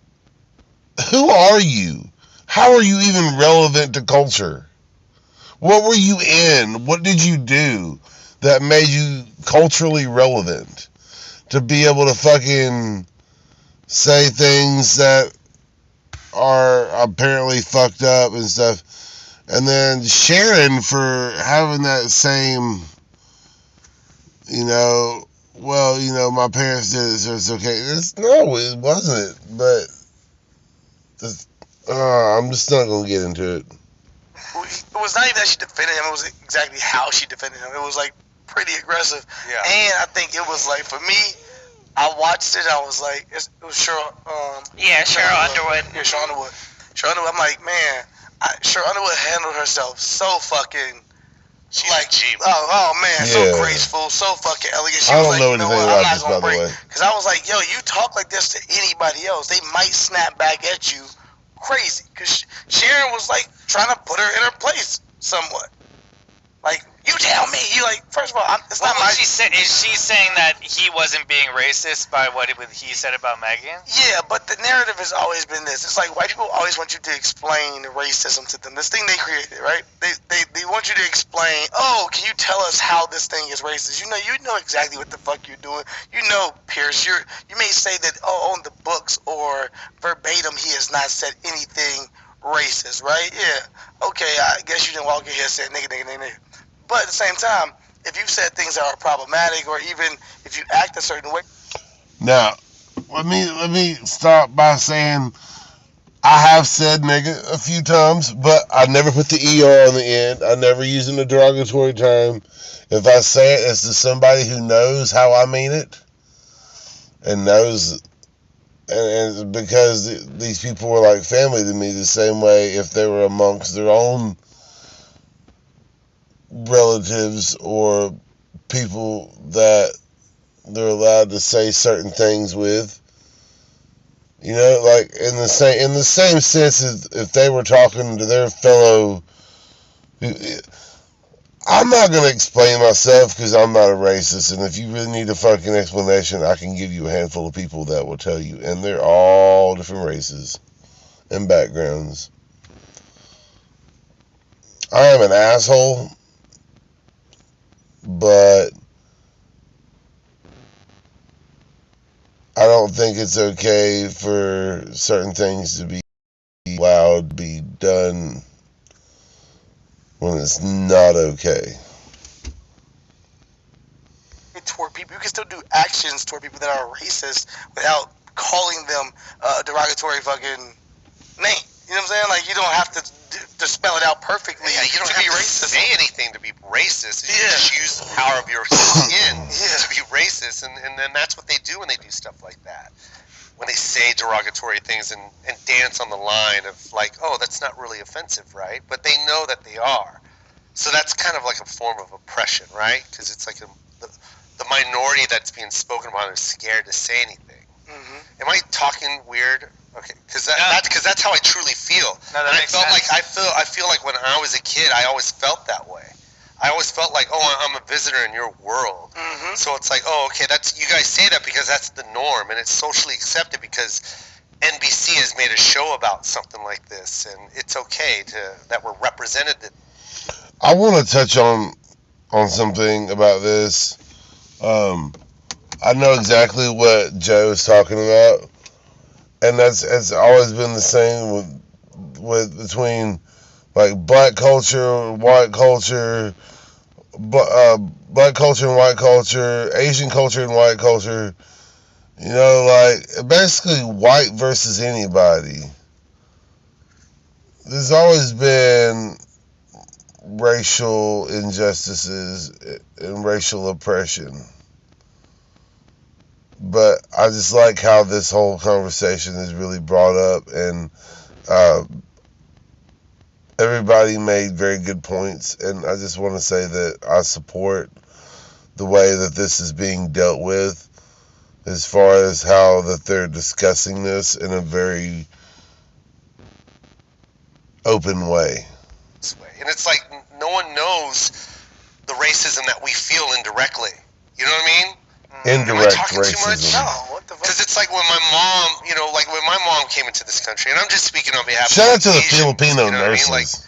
who are you? How are you even relevant to culture? What were you in? What did you do that made you culturally relevant? To be able to fucking say things that are apparently fucked up and stuff. And then Sharon for having that same, my parents did it, so it's okay. No, it wasn't. But I'm just not going to get into it. It was not even that she defended him. It was exactly how she defended him. It was like pretty aggressive. Yeah. And I think it was like, for me, I watched it. I was like, it was Cheryl. Cheryl Underwood. Yeah, Cheryl Underwood. Cheryl Underwood. I'm like, man, Cheryl Underwood handled herself so fucking. She's like, a G. Oh man, Yeah. so graceful, so fucking elegant. She I was don't like, know you know anything what, I'm about not this, gonna by the break. way. Because I was like, yo, you talk like this to anybody else, they might snap back at you crazy. Because Sharon was like trying to put her in her place somewhat. Like, you tell me. You like, first of all, it's What not my. was she say? Is she saying that he wasn't being racist by what he said about Megan? Yeah, but the narrative has always been this. It's like white people always want you to explain racism to them. This thing they created, right? They want you to explain, oh, can you tell us how this thing is racist? You know exactly what the fuck you're doing. You know, Pierce, you may say that, oh, on the books or verbatim he has not said anything racist, right? Yeah. Okay, I guess you didn't walk in here saying nigga, nigga, nigga, nigga. But at the same time, if you've said things that are problematic, or even if you act a certain way. Now, let me start by saying I have said nigga a few times, but I never put the ER on the end. I never use it in a derogatory term. If I say it, it's to somebody who knows how I mean it and knows, and because these people were like family to me, the same way if they were amongst their own relatives or people that they're allowed to say certain things with, like in the same sense as if they were talking to their fellow. I'm not gonna explain myself because I'm not a racist, and if you really need a fucking explanation, I can give you a handful of people that will tell you, and they're all different races and backgrounds. I am an asshole, but I don't think it's okay for certain things to be allowed to be done when it's not okay. Toward people, you can still do actions toward people that are racist without calling them a derogatory fucking name. You know what I'm saying? Like, you don't have to spell it out perfectly. Yeah, you don't to have be to racist. say anything to be racist. You Yeah. just use the power of your skin Yeah. to be racist, and then that's what they do when they do stuff like that. When they say derogatory things and dance on the line of like, oh, that's not really offensive, right? But they know that they are. So that's kind of like a form of oppression, right? Because it's like the minority that's being spoken about is scared to say anything. Mm-hmm. Am I talking weird? Okay, because No. that's how I truly feel. No, that And makes I felt sense. like I feel like when I was a kid, I always felt that way. I always felt like, oh, I'm a visitor in your world. Mm-hmm. So it's like, oh, okay, that's, you guys say that because that's the norm, and it's socially accepted because NBC has made a show about something like this, and it's okay that we're represented. I want to touch on something about this. I know exactly what Joe is talking about, and it's always been the same with between like black culture, white culture, black culture and white culture, Asian culture and white culture. Like basically white versus anybody. There's always been racial injustices and racial oppression. But I just like how this whole conversation is really brought up, and everybody made very good points, and I just want to say that I support the way that this is being dealt with, as far as how that they're discussing this in a very open way. this way. And it's like no one knows the racism that we feel indirectly. You know what I mean? Am I Indirect talking too much? racism. No, what the fuck? Because it's like when my mom, you know, like when my mom came into this country, and I'm just speaking on behalf Shout of out to the Asians, Filipino you know what I mean? nurses.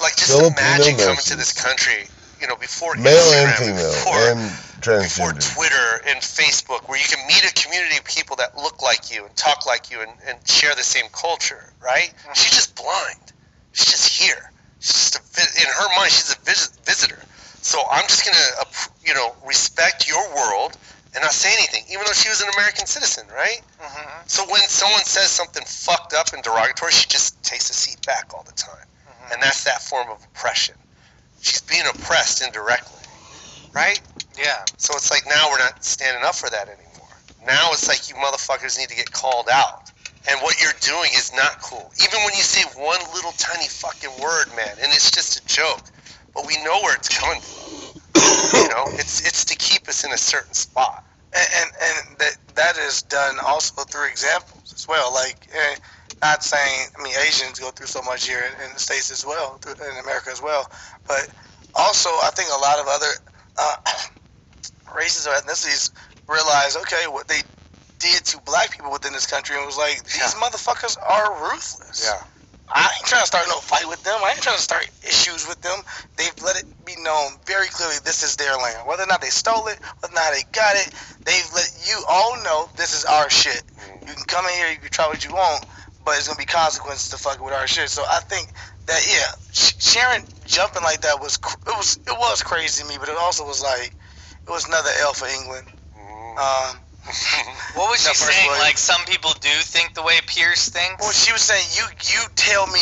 Like just Filipino imagine coming nurses. to this country, you know, before Male and Instagram, female before, and before transgender. Twitter and Facebook, where you can meet a community of people that look like you and talk like you and share the same culture, right? She's just blind. She's just here. She's just in her mind, she's a visitor. So I'm just gonna, you know, respect your world and not say anything, even though she was an American citizen, right? Mm-hmm. So when someone says something fucked up and derogatory, she just takes a seat back all the time. And that's that form of oppression. She's being oppressed indirectly, right? Yeah. So it's like now we're not standing up for that anymore. Now it's like you motherfuckers need to get called out. And what you're doing is not cool. Even when you say one little tiny fucking word, man, and it's just a joke, but we know where it's coming from. You know, it's to keep us in a certain spot. And that is done also through examples as well. Like, not saying, I mean, Asians go through so much here in the States as well, in America as well. But also, I think a lot of other races or ethnicities realize, okay, what they did to black people within this country, and was like, these motherfuckers are ruthless. Yeah. I ain't trying to start no fight with them. I ain't trying to start issues with them. They've let it be known very clearly this is their land. Whether or not they stole it, whether or not they got it, they've let you all know this is our shit. You can come in here, you can try what you want, but it's going to be consequences to fucking with our shit. So I think that, yeah, Sharon jumping like that was crazy to me, but it also was like, it was another L for England. What was she No, first saying? of all, Like, some people do think the way Pierce thinks? Well, she was saying, you tell me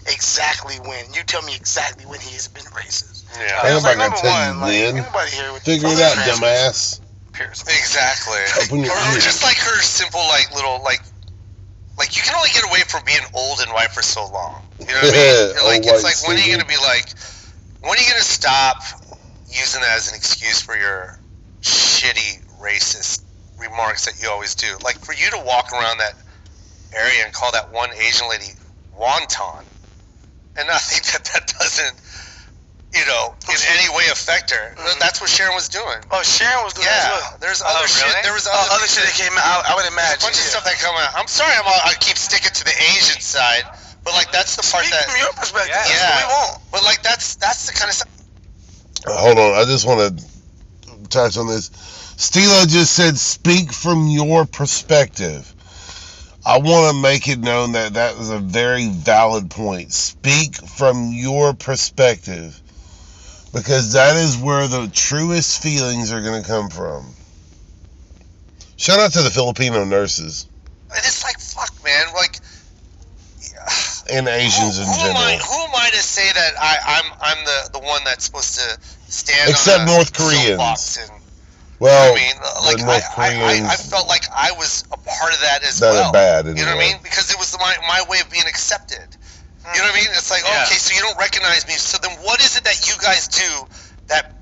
exactly when. You tell me exactly when he has been racist. Yeah. I was like, Ain't nobody number gonna tell one, you like, when. anybody here with Figure it out, dumbass. Pierce. Exactly. Open your Or ears. just like her simple, like, little, like you can only get away from being old and white for so long. You know what I mean? Old Like, white it's like, when are you single. going to be like, when are you going to stop using that as an excuse for your shitty, racist remarks that you always do? Like, for you to walk around that area and call that one Asian lady wonton, and I think that doesn't, you know, in any way affect her. That's what Sharon was doing. Oh, Sharon was doing that as well. There's other shit. really? There was Other shit that came out, I would There's imagine. a bunch of stuff that come out. I'm sorry, I keep sticking to the Asian side, but like that's the part Speak that. from your perspective. Yeah. That's what we want. But like that's the kind of stuff. Hold on, I just want to touch on this. Stila just said, speak from your perspective. I want to make it known that that is a very valid point. Speak from your perspective. Because that is where the truest feelings are going to come from. Shout out to the Filipino nurses. And it's like fuck, man. Like. And Asians in general. Who am I to say that I'm the one that's supposed to stand Except on a North Koreans. soapbox and, Well, I mean, like the North Koreans I felt like I was a part of that as that well. are bad You know what I anyway. mean? Because it was my way of being accepted. You know what I mean? It's like, Yeah. okay, so you don't recognize me. So then, what is it that you guys do that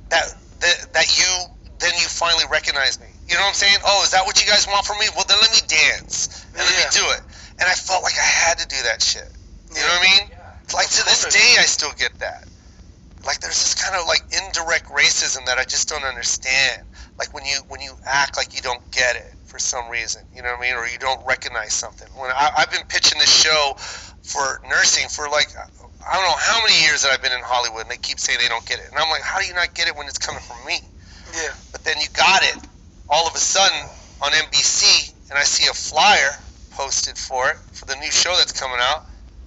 you finally recognize me? You know what I'm saying? Oh, is that what you guys want from me? Well, then let me dance and let me do it. And I felt like I had to do that shit. You know what I mean? Like to this day, I still get that. Like there's this kind of like indirect racism that I just don't understand. Like when you act like you don't get it for some reason, you know what I mean, or you don't recognize something. When I've been pitching this show for nursing for like I don't know how many years that I've been in Hollywood, and they keep saying they don't get it, and I'm like, how do you not get it when it's coming from me? Yeah. But then you got it all of a sudden on NBC, and I see a flyer posted for it for the new show that's coming out.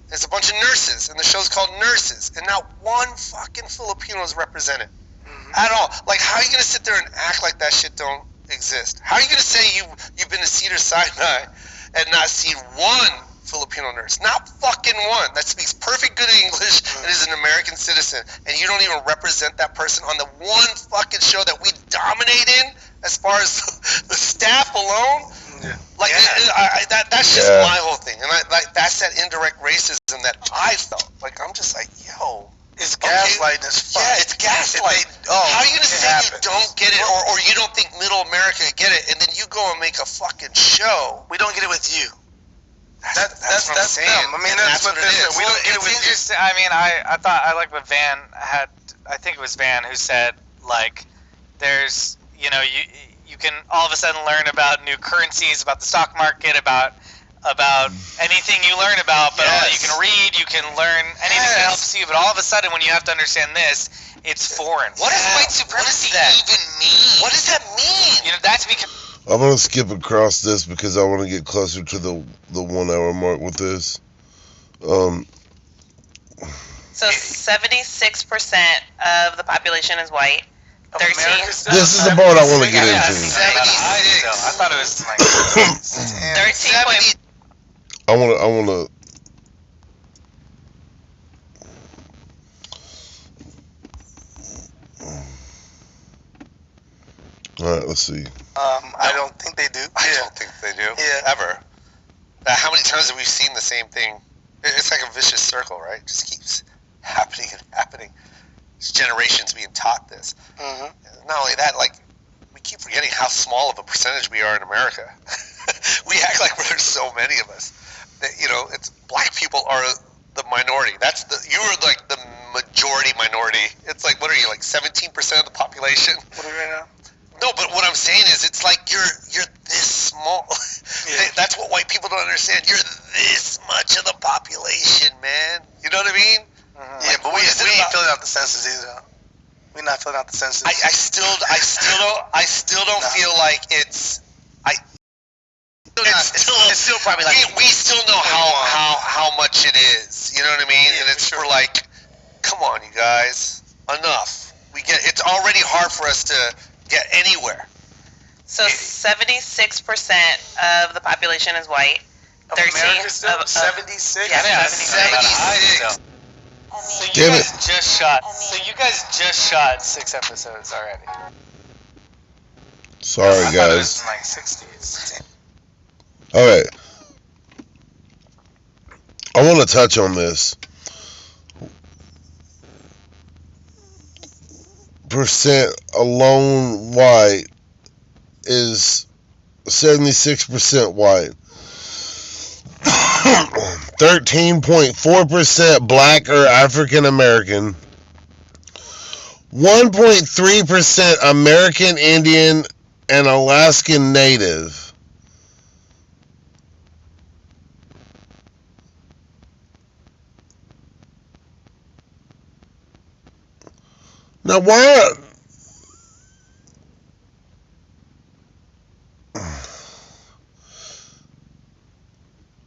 There's a bunch of nurses, and the show's called Nurses, and not one fucking Filipino is represented at all. Like, how are you gonna sit there and act like that shit don't exist? How are you gonna say you've been to Cedars-Sinai and not seen one Filipino nurse? Not fucking one that speaks perfect good English and is an American citizen, and you don't even represent that person on the one fucking show that we dominate in as far as the staff alone. Yeah. Like that's just Yeah. my whole thing, and that's that indirect racism that I felt. Like I'm just like, yo, It's gaslighting as fuck. yeah, it's gaslight. How are you gonna say you don't get it, or you don't think Middle America get it, and then you go and make a fucking show? We don't get it with you. That's what I'm saying. them. I mean, that's what it it is. is. We don't get it It's with interesting. I mean, I thought I like what Van had. I think it was Van who said like, there's you can all of a sudden learn about new currencies, about the stock market, about anything you learn about, but you can read, you can learn anything that helps you. But all of a sudden, when you have to understand this, it's foreign. What does white supremacy even mean? What does that mean? That's because. I'm going to skip across this because I want to get closer to the 1 hour mark with this. So 76% of the population is white. 13. This is the part I want to get into. 76. I thought it was like 13. I want to. All right, let's see. I don't think they do. I don't think they do. Yeah. Ever. How many times have we seen the same thing? It's like a vicious circle, right? It just keeps happening and happening. It's generations being taught this. Mm-hmm. Not only that, like, we keep forgetting how small of a percentage we are in America. We act like there's so many of us. That, it's black people are the minority. You're like the majority minority. It's like, what are you, like 17% of the population? What are we right now? No, but what I'm saying is, it's like you're this small. Yeah. That's what white people don't understand. You're this much of the population, man. You know what I mean? Mm-hmm. Yeah, but we ain't filling out the census either. We're not filling out the census. I still don't feel like it's. It's still probably like we still know how much it is. You know what I mean? Yeah, and it's for sure. for like, come on, you guys, enough. It's already hard for us to get anywhere. So 76% of the population is white. 13 America still? 76? Yeah, Yeah, 76. So you Damn guys it. just shot. So you guys just shot 6 episodes already. Sorry, I thought it guys. was in like 60s. All right. I want to touch on this. Percent alone white is 76% white. 13.4% black or African American. 1.3% American Indian and Alaskan Native. Now, why?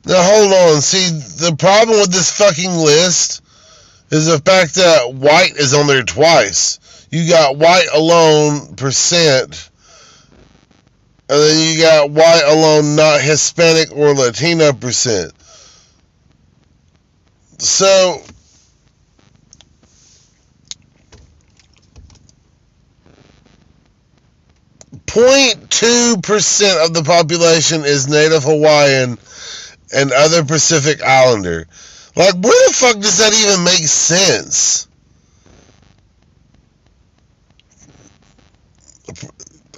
Now, hold on. See, the problem with this fucking list is the fact that white is on there twice. You got white alone percent, and then you got white alone not Hispanic or Latino percent. So, 0.2% of the population is Native Hawaiian and other Pacific Islander. Like, where the fuck does that even make sense?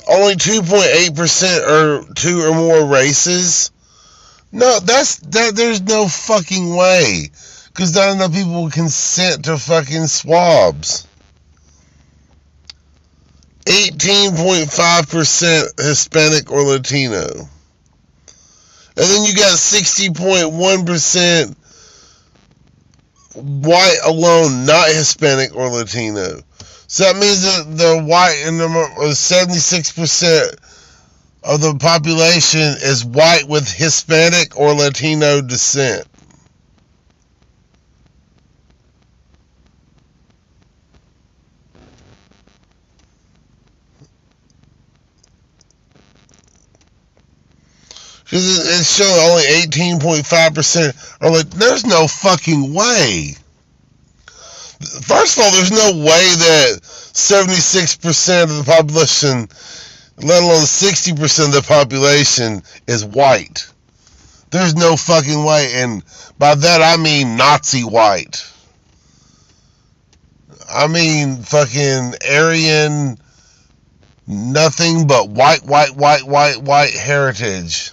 Only 2.8% are 2 or more races? No, there's no fucking way. Because not enough people will consent to fucking swabs. 18.5% Hispanic or Latino. And then you got 60.1% white alone, not Hispanic or Latino. So that means that the white and the 76% of the population is white with Hispanic or Latino descent. It's showing only 18.5% are like, there's no fucking way. First of all, there's no way that 76% of the population, let alone 60% of the population, is white. There's no fucking way, and by that I mean Nazi white. I mean fucking Aryan, nothing but white heritage.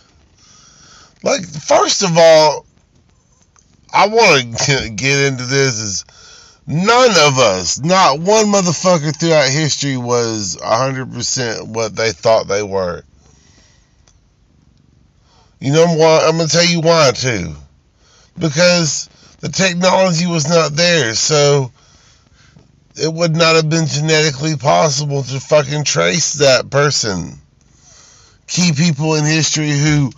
Like, first of all, I want to get into this is none of us, not one motherfucker throughout history was 100% what they thought they were. You know why? I'm going to tell you why, too. Because the technology was not there, so it would not have been genetically possible to fucking trace that person. Key people in history who,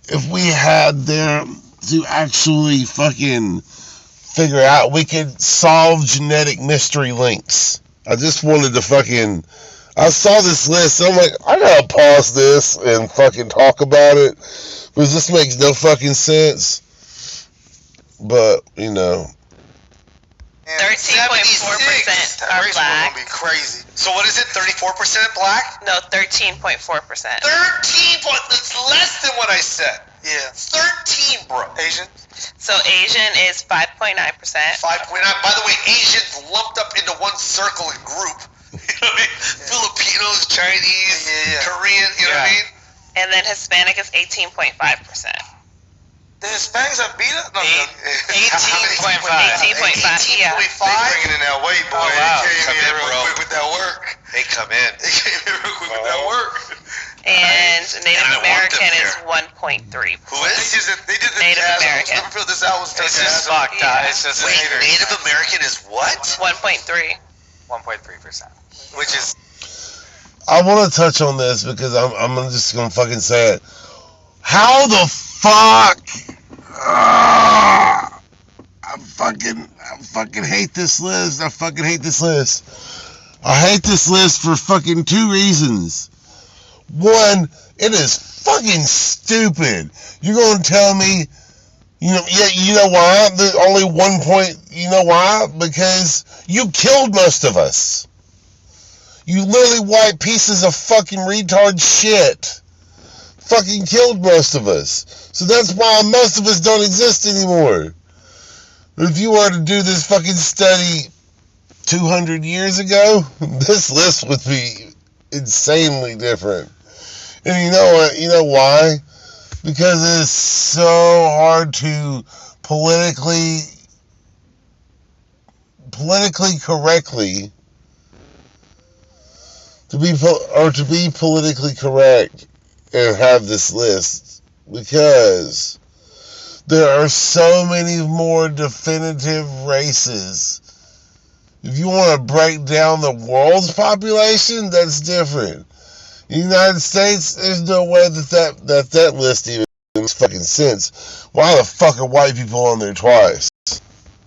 if we had them to actually fucking figure out, we could solve genetic mystery links. I just wanted to fucking, I saw this list, so I'm like, I gotta pause this and fucking talk about it, because this makes no fucking sense. But, you know. 13.4% are Race black. Gonna be crazy. So what is it? 34% black? No, 13.4%. 13 point. That's less than what I said. Yeah. 13, bro. Asian. So Asian is 5.9%. 5.9. By the way, Asians lumped up into one circle and group. You know what I mean? Filipinos, Chinese, Korean. You know what I mean? And then Hispanic is 18.5%. The Hispanics have beat us? No, 18.5. 18.5, yeah. 18.5. Bringing in that weight, boy. Oh, wow. They Come came in in, real bro. quick with that work. They come in. They came in real quick with that work. And Native And I want American them is here. 1.3. Who is? They did the Native jazz. American. Never feel this album. It's just fucked up. It's just Wait, Native American is what? 1.3. 1.3%. Which is I want to touch on this because I'm just gonna fucking say it. How the fuck? I fucking hate this list. I fucking hate this list. I hate this list for fucking two reasons. One, it is fucking stupid. You're gonna tell me, you know why? There's only 1 point. You know why? Because you killed most of us. You literally white pieces of fucking retard shit fucking killed most of us. So that's why most of us don't exist anymore. If you were to do this fucking study 200 years ago, this list would be insanely different. And you know what? You know why? Because it's so hard to politically correctly to be politically correct and have this list, because there are so many more definitive races. If you want to break down the world's population, that's different. In the United States, there's no way that list even makes fucking sense. Why the fuck are white people on there twice?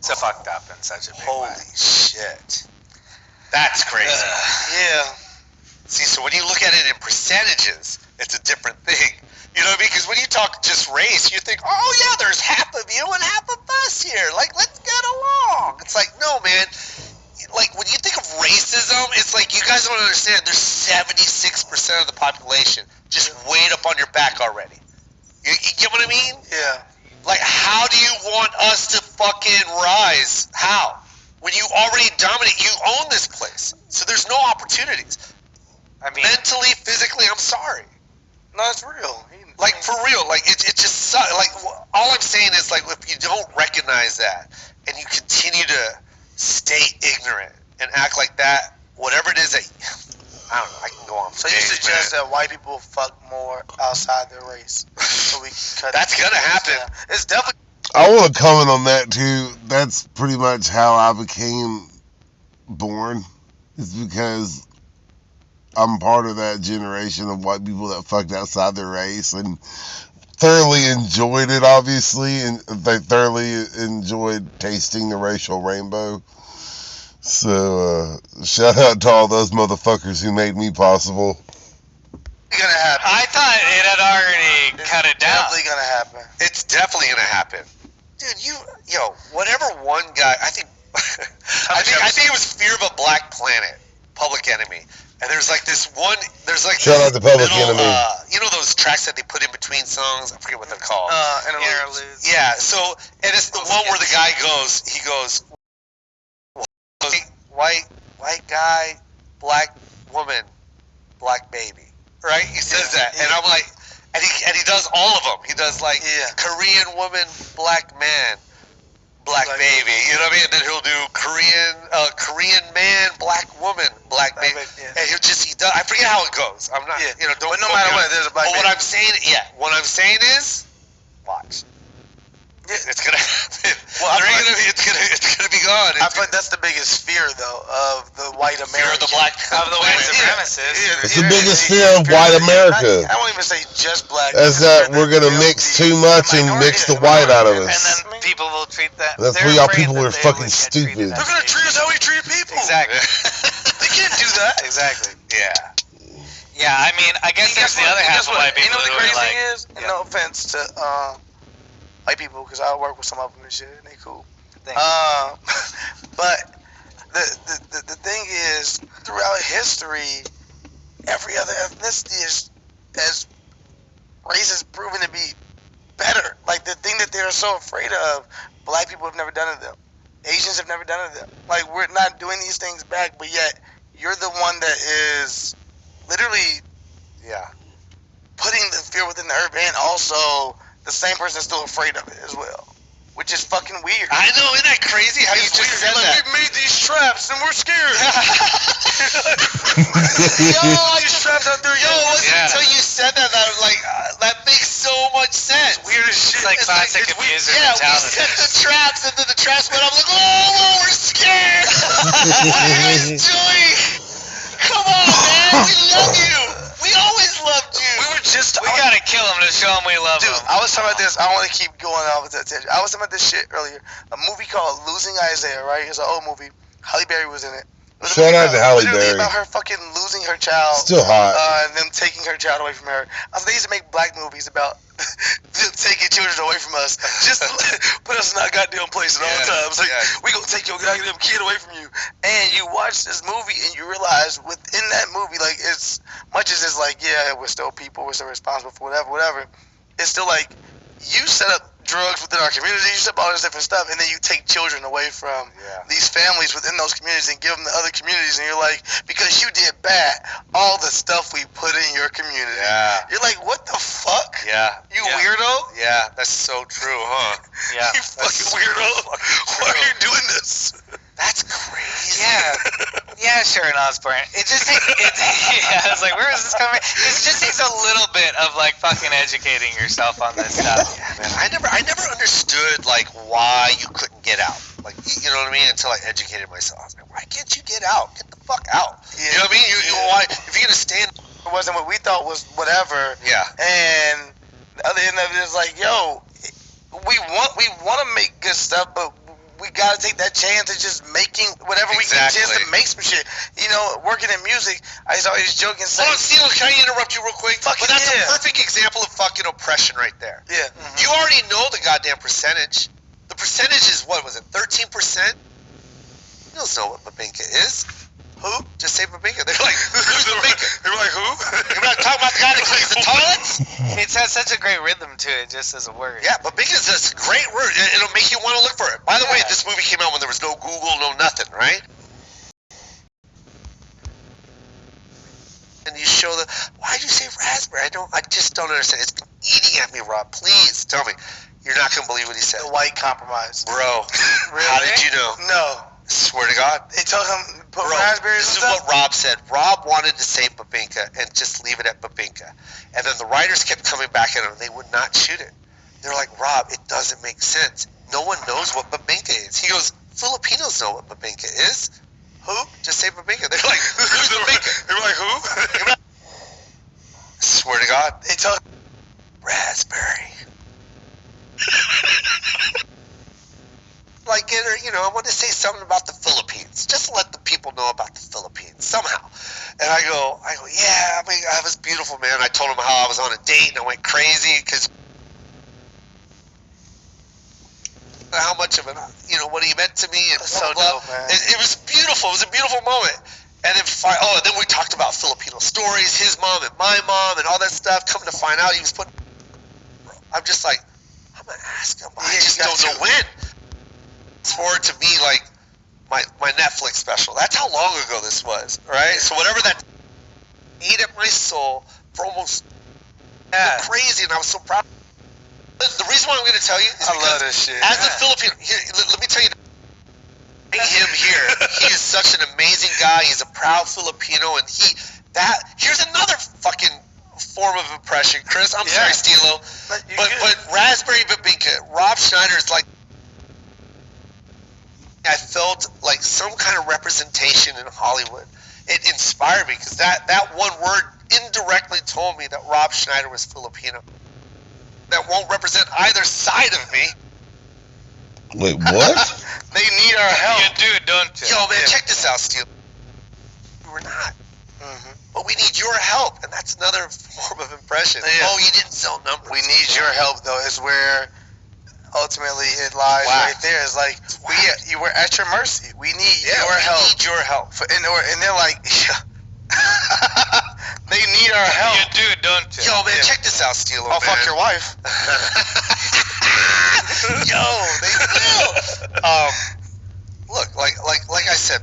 so fucked up in such a big Holy way. shit. That's crazy. Yeah. See, so when you look at it in percentages, it's a different thing. You know what I mean? Because when you talk just race, you think, oh yeah, there's half of you and half of us here. Like, let's get along. It's like, no, man. Like, when you think of racism, it's like, you guys don't understand. There's 76% of the population just weighed up on your back already. You get what I mean? Yeah. Like, how do you want us to fucking rise? How? When you already dominate, you own this place. So there's no opportunities. I mean, Mentally, physically, I'm sorry. No, it's real. Like, for real, like, it just sucks. Like, all I'm saying is, like, if you don't recognize that and you continue to stay ignorant and act like that, whatever it is that, I don't know, I can go on for So you days, suggest man. that white people fuck more outside their race, so we can cut. That's gonna happen. down. It's definitely. I want to comment on that too. That's pretty much how I became born. It's because I'm part of that generation of white people that fucked outside their race and thoroughly enjoyed it, obviously, and they thoroughly enjoyed tasting the racial rainbow. So, shout out to all those motherfuckers who made me possible. Gonna happen. I thought it had already It's cut it down. Definitely gonna happen. It's definitely gonna happen. Dude, whatever one guy, I think it was Fear of a Black Planet, Public Enemy. And there's like this one, Shout out to Public Enemy. you know those tracks that they put in between songs? I forget what they're called. Interludes. Yeah, so, and it's the one where the guy goes, white guy, black woman, black baby. Right? He says that. And I'm like, And he does all of them. He does like Korean woman, black man, black baby. You know what I mean? And then he'll do Korean man, black woman, black baby. And he does. I forget how it goes. I'm not. You know, don't. But no matter what, there's a black. But what I'm saying is, watch. It's gonna happen. Well, it's gonna be gone. I feel like that's the biggest fear, though, of the white American. Fear of the black, of the white supremacists. It's the biggest fear of white America. I won't even say just black. That's that we're gonna mix too much and mix the white out of us. And then people will treat that. That's why y'all people are fucking stupid. They're gonna treat us how we treat people. Exactly. They can't do that. Exactly. Yeah. Yeah, I mean, I guess there's the other half of white people. You know what the who are crazy like, thing is? And no offense to white people, because I work with some of them and shit, and they cool. But the thing is, throughout history, every other ethnicity has race proven to be better. Like the thing that they're so afraid of, black people have never done to them. Asians have never done to them. Like we're not doing these things back, but yet you're the one that is literally, putting the fear within the earth, and also the same person is still afraid of it as well, which is fucking weird. I know, isn't that crazy? How you just said that? We made these traps and we're scared. These traps out there. Yo, it wasn't until you said that I was like, that makes so much sense. It's weird as shit. It's like classic abuser mentality. We set the traps, and then the traps went up. I'm like, oh, we're scared. What are you guys doing? Come on, man. We love you. We always loved you. We gotta kill him to show him we love him. I was talking about this. I don't want to keep going off with that tangent. I was talking about this shit earlier. A movie called Losing Isaiah, right? It's an old movie. Halle Berry was in it. Shout out to Halle Berry. Berry. About her fucking losing her child. Still hot. And them taking her child away from her. I was they used to make black movies about taking children away from us. Just put us in our goddamn place at all times. Like, we gonna take your goddamn kid away from you. And you watch this movie and you realize within that movie, like, it's much as it's like, yeah, we're still people, we're still responsible for whatever. It's still like, you set up drugs within our community, you set up all this different stuff, and then you take children away from these families within those communities and give them to other communities, and you're like, because you did bad, all the stuff we put in your community. You're like, what the fuck? You weirdo? Yeah, that's so true, huh? Yeah. You fucking weirdo. Why are you doing this? That's crazy. Yeah, Sharon Osbourne. It just takes, I was like, where is this coming? It just takes a little bit of like fucking educating yourself on this stuff. Yeah, man. I never understood like why you couldn't get out. Like, you know what I mean? Until I educated myself. I was like, why can't you get out? Get the fuck out. You know what I mean? Why? If you're gonna stand, it wasn't what we thought was whatever. And the other end of it is like, yo, we want to make good stuff, but we gotta take that chance of just making whatever we get a chance to make some shit. You know, working in music, I used to always joke and say, hold on, Steele, can I interrupt you real quick? But that's a perfect example of fucking oppression right there. You already know the goddamn percentage. The percentage is, what was it, 13%? You don't know what Babinka is. Who? Just say Babinka. They're like, who's Babinka? They're like, who? You're not talking about the guy that cleans the toilets? It has such a great rhythm to it, just as a word. Yeah, Babinka's a great word. It'll make you want to look for it. By the way, this movie came out when there was no Google, no nothing, right? And you show why'd you say raspberry? I just don't understand. It's been eating at me, Rob. Please, tell me. You're not going to believe what he said. The white compromise. Bro, how did you know? No. Swear to God. They told him put raspberries This is and stuff? what Rob said. Rob wanted to say Babinka and just leave it at Babinka. And then the writers kept coming back at him. They would not shoot it. They're like, Rob, it doesn't make sense. No one knows what Babinka is. He goes, Filipinos know what Babinka is. Who? Just say Babinka. They're like, who's Babinka? They're like, who? Swear to God. They told him raspberry. Like, you know, I want to say something about the Philippines. Just let the people know about the Philippines somehow. And I go, yeah, I mean, I was beautiful, man. I told him how I was on a date and I went crazy because how much of it, you know, what he meant to me. And so dope, man. It was beautiful. It was a beautiful moment. And then, then we talked about Filipino stories, his mom and my mom and all that stuff. Come to find out, he was putting. I'm just like, I'm gonna ask him. I just don't know when. It's forward to me like my Netflix special. That's how long ago this was, right? So whatever that ate at my soul for almost Yeah. crazy, and I was so proud. The reason why I'm going to tell you is I love because this shit. as a Filipino, here, let me tell you. Him here, he is such an amazing guy. He's a proud Filipino, and here's another fucking form of oppression, Chris. I'm sorry, Stilo, but Raspberry Babinka, Rob Schneider is like. I felt like some kind of representation in Hollywood. It inspired me because that one word indirectly told me that Rob Schneider was Filipino. That won't represent either side of me. Wait, what? They need our help. You do, don't you? Yo, man, check this out, Steel. We're not. Mm-hmm. But we need your help, and that's another form of impression. Yeah. Oh, you didn't sell numbers. We need your help, though. Is where ultimately it lies right there. It's like you were at your mercy. We need your help. We need your help. And they're like, they need our help. You do, don't you? Yo, man, check this out, Steel. I'll fuck your wife. Yo, they will. Look, like I said,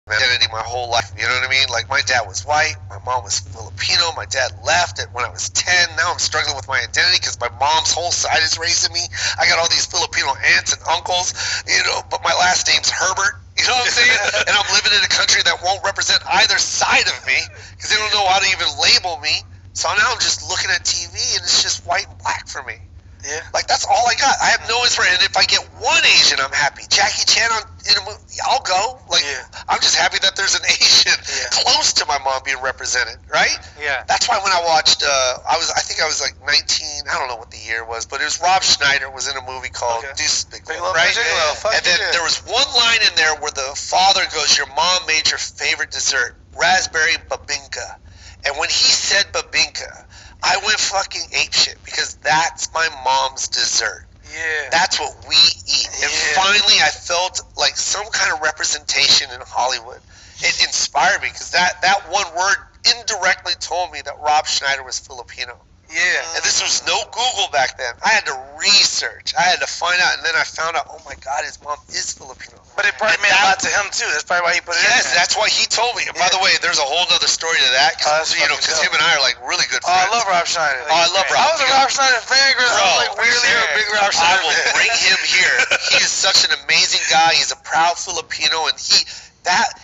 identity my whole life. You know what I mean? Like, my dad was white, my mom was Filipino, my dad left it when I was 10. Now I'm struggling with my identity because my mom's whole side is raising me. I got all these Filipino aunts and uncles, you know, but my last name's Herbert. You know what I'm saying? And I'm living in a country that won't represent either side of me because they don't know how to even label me. So now I'm just looking at TV and it's just white and black for me. Yeah. Like, that's all I got. I have no inspiration. And if I get one Asian, I'm happy. Jackie Chan in a movie, I'll go. Like, I'm just happy that there's an Asian close to my mom being represented, right? Yeah. That's why when I watched, I think I was like 19. I don't know what the year was, but it was Rob Schneider was in a movie called Deuce Big Love, right? And then there was one line in there where the father goes, "Your mom made your favorite dessert, raspberry babinka." And when he said babinka, I went fucking apeshit because that's my mom's dessert. Yeah. That's what we eat. And finally I felt like some kind of representation in Hollywood. It inspired me because that one word indirectly told me that Rob Schneider was Filipino. Yeah. And this was no Google back then. I had to research. I had to find out, and then I found out, oh my God, his mom is Filipino. But it probably meant a lot to him too. That's probably why he put it in. Yes, that's why he told me. And by the way, there's a whole other story to that, because him and I are like really good friends. Oh, I love Rob Schneider. Oh, I love Rob. I was a Rob Schneider fan, girl. I was like really a big Rob Schneider I will fan. bring him here. He is such an amazing guy. He's a proud Filipino, and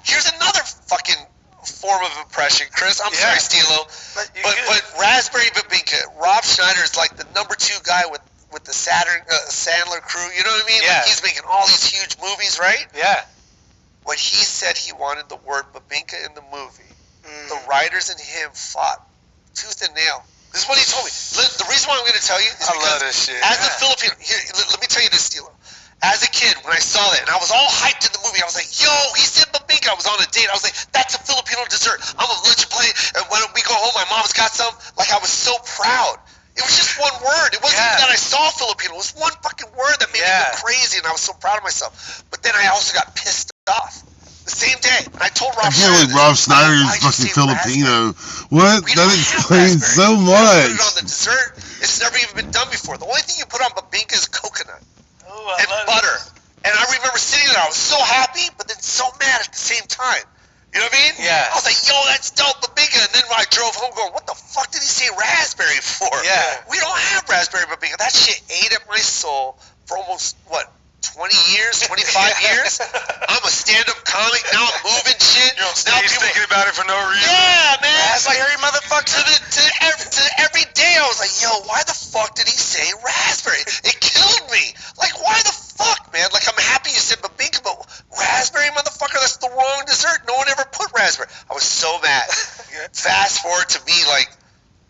here's another fucking form of oppression, Chris. I'm sorry, Stilo, but Raspberry Babinka, Rob Schneider is like the number 2 guy with the Sandler crew. You know what I mean? Yeah. Like, he's making all these huge movies, right? Yeah. When he said he wanted the word Babinka in the movie, the writers and him fought tooth and nail. This is what he told me. The reason why I'm going to tell you is I because love this shit. as a Filipino, here, let me tell you this, Stilo. As a kid, when I saw that, and I was all hyped in the movie, I was like, yo, he said babinka. I was on a date. I was like, that's a Filipino dessert. I'm going to let you play. And when we go home, my mom's got some. Like, I was so proud. It was just one word. It wasn't even that I saw Filipino. It was one fucking word that made me go crazy, and I was so proud of myself. But then I also got pissed off. The same day. And I told Rob I can't believe Rob Schneider is fucking Filipino. What? That explains so Put much. it on the dessert. It's never even been done before. The only thing you put on babinka is coconut and butter. And I remember sitting there. I was so happy, but then so mad at the same time. You know what I mean? Yeah. I was like, yo, that's dope, babinka. And then when I drove home going, what the fuck did he say raspberry for? Yeah. We don't have raspberry babinka. That shit ate at my soul for almost, 20 years, 25 years? I'm a stand-up comic. Now I'm moving shit. Now people thinking about it for no reason. Yeah, man. That's like every motherfucker. To every day I was like, yo, why the fuck did he say raspberry? It killed me. Like, why the fuck, man? Like, I'm happy you said babinka, but raspberry, motherfucker, that's the wrong dessert. No one ever put raspberry. I was so mad. Fast forward to me, like,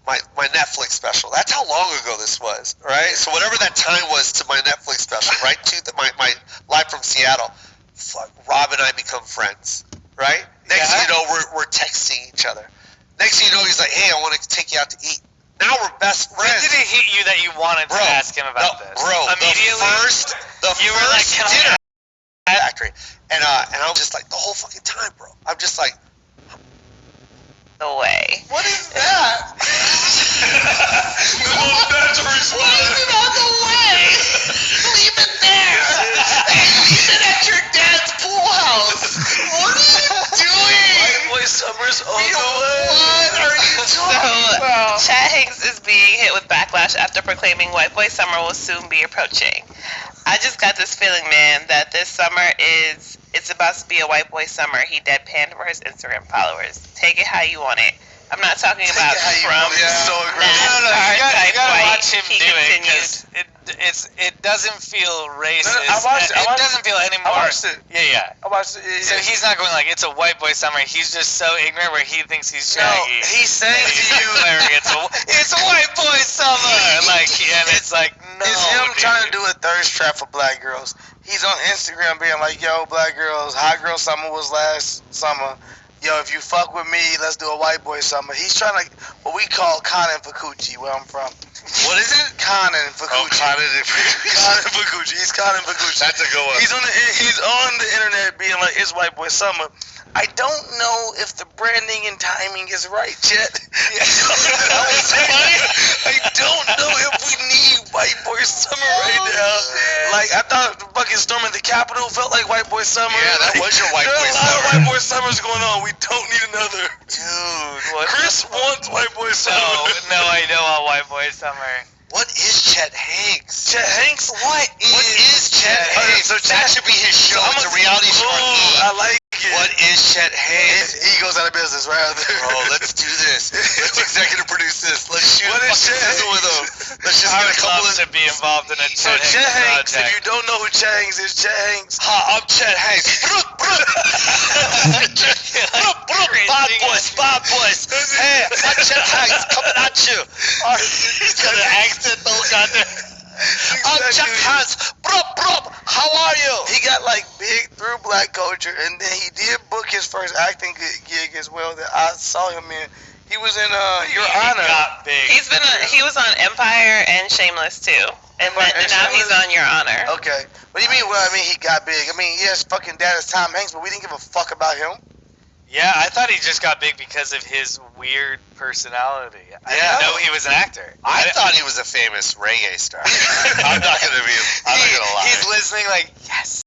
my Netflix special. That's how long ago this was, right? So whatever that time was to my Netflix special, right? My live from Seattle. Fuck, Rob and I become friends, right? Next thing you know, we're texting each other. Next thing you know, he's like, hey, I want to take you out to eat. Now we're best friends. When did it hit you that you wanted to ask him about this? Immediately? The You were like, first dinner factory. And I'm just like, the whole fucking time, bro. I'm just like, No way. what is that? That's a response. Leave it on the way. Leave it there. Leave it at your dad's pool house. What are you doing? Boy Summers on We the don't way. want are you talking about? Chad Hanks is being hit with backlash after proclaiming White Boy Summer will soon be approaching. I just got this feeling, man, that this summer it's about to be a white boy summer. He deadpanned for his Instagram followers. Take it how you want it. I'm not talking about from So aggressive. NASCAR You type gotta white. watch him He do it continued. because it doesn't feel racist. I watched it. It doesn't feel any I more. watched it. Yeah. I watched it. So he's not going like it's a white boy summer. He's just so ignorant where he thinks he's No, Shaggy. he's saying He's to you, declaring it's a white boy summer. Like, and it's like no. it's him dude. trying to do a thirst trap for black girls. He's on Instagram being like, yo, black girls, hot girl summer was last summer. Yo, if you fuck with me, let's do a white boy summer. He's trying to, what we call Conan Fakuchi, where I'm from. What is it? Conan Fakuchi. Oh, Conan Conan Fakuchi. He's Conan Fakuchi. That's a good one. He's on the internet being like, it's white boy summer. I don't know if the branding and timing is right yet. I don't know if we need white boy summer right now. Like, I thought the fucking storm at the Capitol felt like white boy summer. Yeah, that was your white there boy are a lot of summer. white boy summers going on. We don't need another. Dude, what? Chris wants white boy summer. No, I know a white boy summer. What is Chet Hanks? Chet Hanks? What is Chet Hanks? So That should be his show. It's a reality show. I like it. What is Chet Hanks? He goes out of business right out there. Oh, let's do this. Let's executive produce this. Let's shoot What a is fucking Chet sizzle with him. Let's just I get a would couple love of... to be involved in a So Chet Chet Hanks, project. if you don't know who Chet Hanks is, Chet Hanks. Hi, I'm Chet Hanks. Bad boys. Hey, I'm Chet Hanks coming at you. He's got an accent though, goddamn. I'm Chet Hanks. How are you? He got like big through black culture, and then he did book his first acting gig as well that I saw him in. He was in Your Honor. Got big. He was on Empire and Shameless too, and Empire and now he's Shameless? on Your Honor. Okay. What do you mean? Well, I mean he got big. I mean, yes, fucking dad is Tom Hanks, but we didn't give a fuck about him. Yeah, I thought he just got big because of his weird personality. I didn't know he was an actor. I thought he was a famous reggae star. I'm not gonna lie. He's listening like, yes.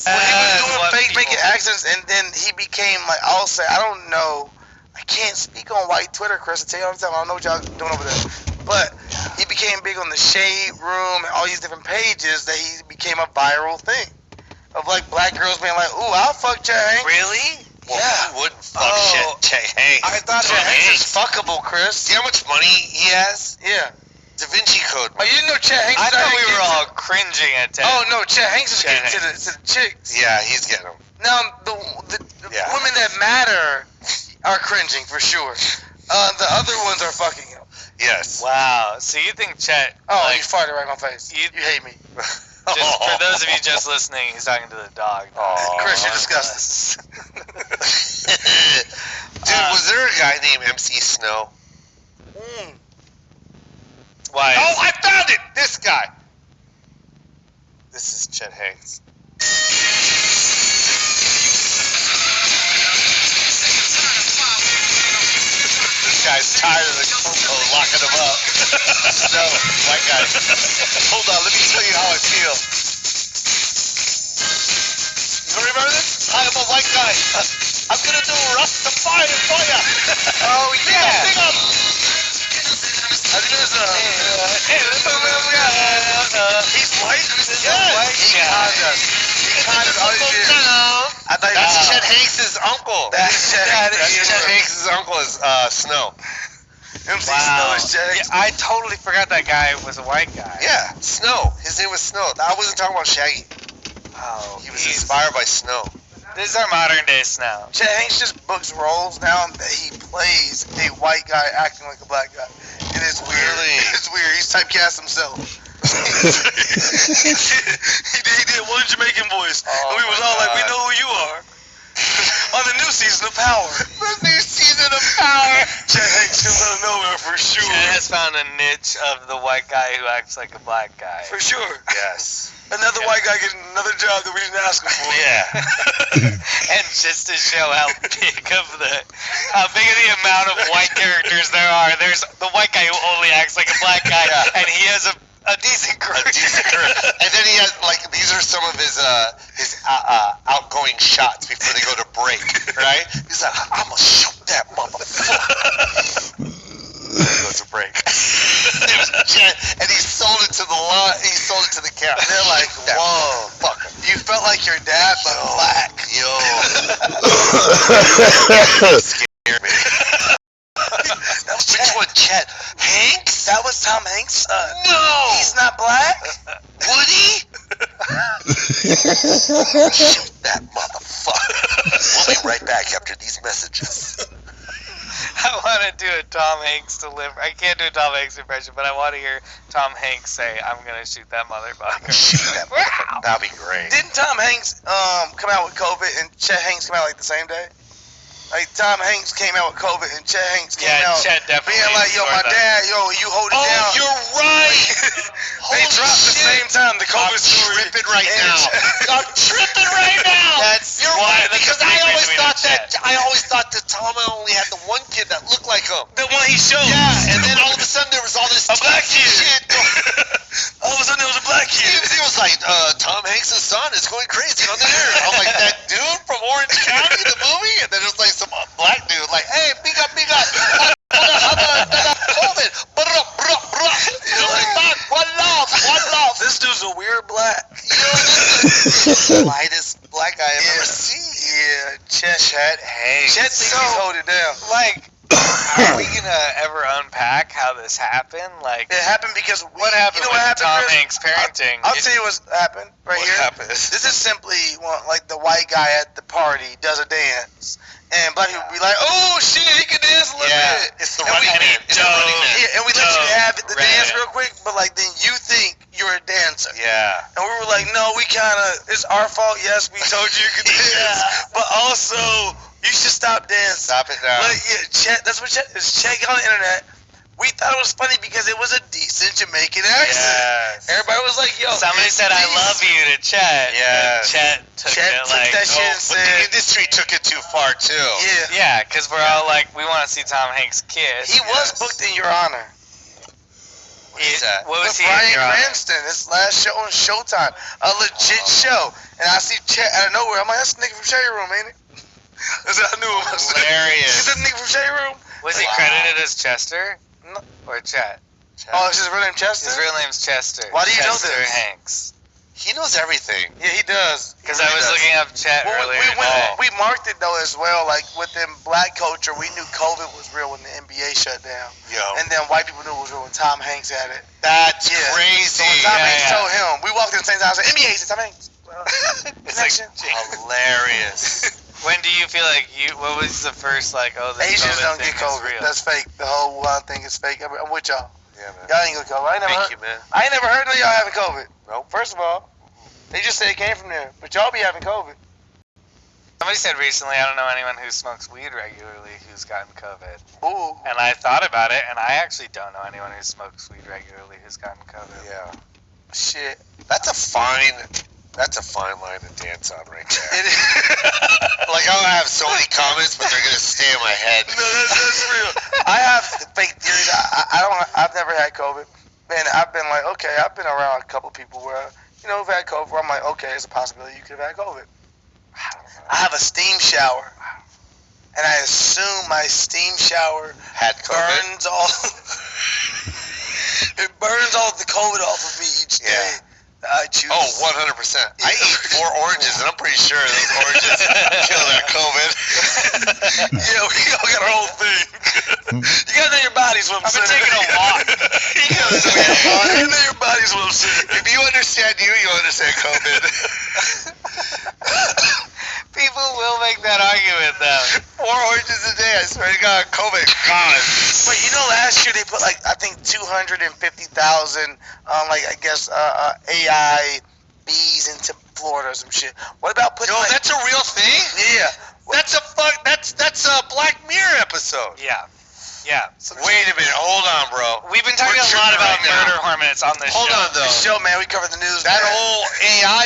Well, he was doing what fake people- making accents, and then he became like, I'll say, I don't know. I can't speak on white Twitter, Chris. I tell you all the time, I don't know what y'all doing over there. But he became big on the Shade Room and all these different pages that he became a viral thing. Of like black girls being like, ooh, I'll fuck Chet Hanks. Really? Well, Yeah. who wouldn't fuck Chet Hanks? I thought Chet Hanks is fuckable, Chris. See how much money he has? Yeah. Da Vinci Code. Oh, you didn't know Chet Hanks I thought started we were getting all cringing at that. Oh, no, Chet Hanks is Chet getting to the chicks. Yeah, he's getting them. Now, the Yeah. women that matter are cringing, for sure. The other ones are fucking him. Yes. Wow. So you think Chet? Oh, like, you farted right in my face. You hate me. just for those of you just listening, he's talking to the dog. Aw. Chris, you're disgusting. Dude, was there a guy named MC Snow? Why? Oh, I found it! This guy. This is Chet Hanks. This guy's tired of the Coco locking him up. Snow, white guy. Hold on, let me tell you how I feel. You remember this? Hi, I'm a white guy. I'm gonna do Rastafari for ya. Oh, yeah. Big up. I think there's He's white? He kind of always is. I thought he That's was Chet Hanks' uncle. That's Chet Hanks. Chet Hanks' uncle is Snow. MC Snow Wow. is Chet Hanks. Yeah, I totally forgot that guy was a white guy. Yeah, Snow. His name was Snow. I wasn't talking about Shaggy. Oh, He was inspired by Snow. This is our modern day Snow. Chet Hanks just books roles now that he plays a white guy acting like a black guy. And it's weird. Really? It's weird. He's typecast himself. he did one Jamaican voice. Oh, and we was my all like, we God. know who you are. On the new season of Power. The new season of Power. Chet Hanks comes out of nowhere for sure. Chet has found a niche of the white guy who acts like a black guy. For sure. Yes. Another white guy getting another job that we didn't ask him for. Yeah. And just to show how big of the amount of white characters there are, there's the white guy who only acts like a black guy, Yeah. and he has a decent career. A decent career. And then he has, like, these are some of his outgoing shots before they go to break, right? He's like, I'm gonna shoot that motherfucker. Yeah. They're like, whoa, fuck. you felt like your dad, but black. Yo. Scared me. Which one, Chet? Hanks? That was Tom Hanks' son. No. He's not black? Woody? Shoot that motherfucker. We'll be right back after these messages. I want to do a Tom Hanks delivery. I can't do a Tom Hanks impression, but I want to hear Tom Hanks say, "I'm gonna shoot that motherfucker." Shoot that motherfucker. That'd be great. Didn't Tom Hanks come out with COVID and Chet Hanks come out like the same day? Like Tom Hanks came out with COVID and Chet Hanks came out Chet definitely. being like, yo, my dad, yo, you hold it down. You're right. They dropped the same time the COVID story. I'm tripping right now. I'm tripping right now. You're why- right, that's because the I difference always thought that Tom only had the one kid that looked like him. The one he showed. Yeah, and then all of a sudden there was all this A black kid. shit. All of a sudden there was a black kid. He was like, Tom Hanks' son is going crazy on the air. I'm like, that dude from Orange County, the movie? And then it was like some black dude, like, hey, big up. COVID. You're like, one love. This dude's a weird black. The lightest black guy I've ever seen. Yeah, Chet Hanks. Chet thinks he's holding it down. Like, are we gonna ever unpack how this happened? Like, It happened because what happened you know with what happened, Tom Chris? Hanks parenting? I'll tell you what happened right What here. happened? This is simply like the white guy at the party does a dance, and black people be like, "Oh shit, he can dance a little bit." It's the And running we- man. It's the running man. Yeah, and we let you have the Right. dance real quick, but like then you think you're a dancer. Yeah. And we were like, no, we kind of, it's our fault. Yes, we told you you could dance. But also, you should stop dancing. Stop it now. Like, yeah, Chet, that's what Chet is. Chet got on the internet. We thought it was funny because it was a decent Jamaican accent. Yes. Everybody was like, yo. Somebody said, "I love you" to Chet. Yeah. And Chet took Chet it took like, that shit and But the said, industry took it too far, too. yeah. yeah, because we're all like, we want to see Tom Hanks kiss. He was booked in Your Honor. What is that? What was With he in Bryan Your Honor? Cranston, his last show on Showtime. A legit show. And I see Chet out of nowhere. I'm like, that's the nigga from Shade Room, ain't it? That's what I knew it was. Hilarious. Is that the nigga from Shade Room? Was he Wow. credited as Chester? No. Or Chet? Oh, it's his real name Chester? His real name's Chester. Why do you know Chester this? Hanks. He knows everything. Yeah, he does. Because I was looking up Chet Well, earlier we today. we marked it though as well. Like within black culture, we knew COVID was real when the NBA shut down, Yo. and then white people knew it was real when Tom Hanks had it. That's Yeah. crazy. So when Tom Yeah, Hanks yeah. told him, we walked in the same time. I said, NBA, said Tom Hanks. It's like, Connection. Hilarious. when do you feel like what was the first, like, oh, this Asians COVID don't thing get is COVID. real? That's fake. The whole Wuhan thing is fake. I'm with y'all. Yeah, man. Y'all ain't got COVID. I Thank you, man. ain't never heard of y'all having COVID. Nope. First of all, they just say it came from there, but y'all be having COVID. Somebody said recently, I don't know anyone who smokes weed regularly who's gotten COVID. Ooh. And I thought about it, and I actually don't know anyone who smokes weed regularly who's gotten COVID. Yeah. Shit. That's a fine line to dance on right there. It is. Like, I'll have so many comments, but they're going to stay in my head. No, that's real. I have fake theories. I've never had COVID. And I've been like, okay, I've been around a couple people where, you know, who've had COVID, where I'm like, okay, it's a possibility you could have had COVID. I have a steam shower. And I assume my steam shower Had COVID. burns all it burns all the COVID off of me each day. Yeah. I choose. Oh, 100%. I eat 4 oranges, and I'm pretty sure those oranges kill that COVID. Yeah, we all got our own thing. You gotta know your body's what I'm I've been saying. taking a walk. You gotta know your body's what I'm saying. If you understand you understand COVID. People will make that argument, though. 4 oranges a day, I swear to God, COVID gone. But you know, last year they put like I think 250,000, like I guess AI bees into Florida or some shit. What about putting? Yo, like, that's a real thing? yeah. That's a Black Mirror episode. Yeah. Yeah. Wait a minute, hold on, bro. We've been talking We're a lot tripping about right now. murder hornets on this Hold show. on, though. The show, man, we covered the news. That man. whole AI,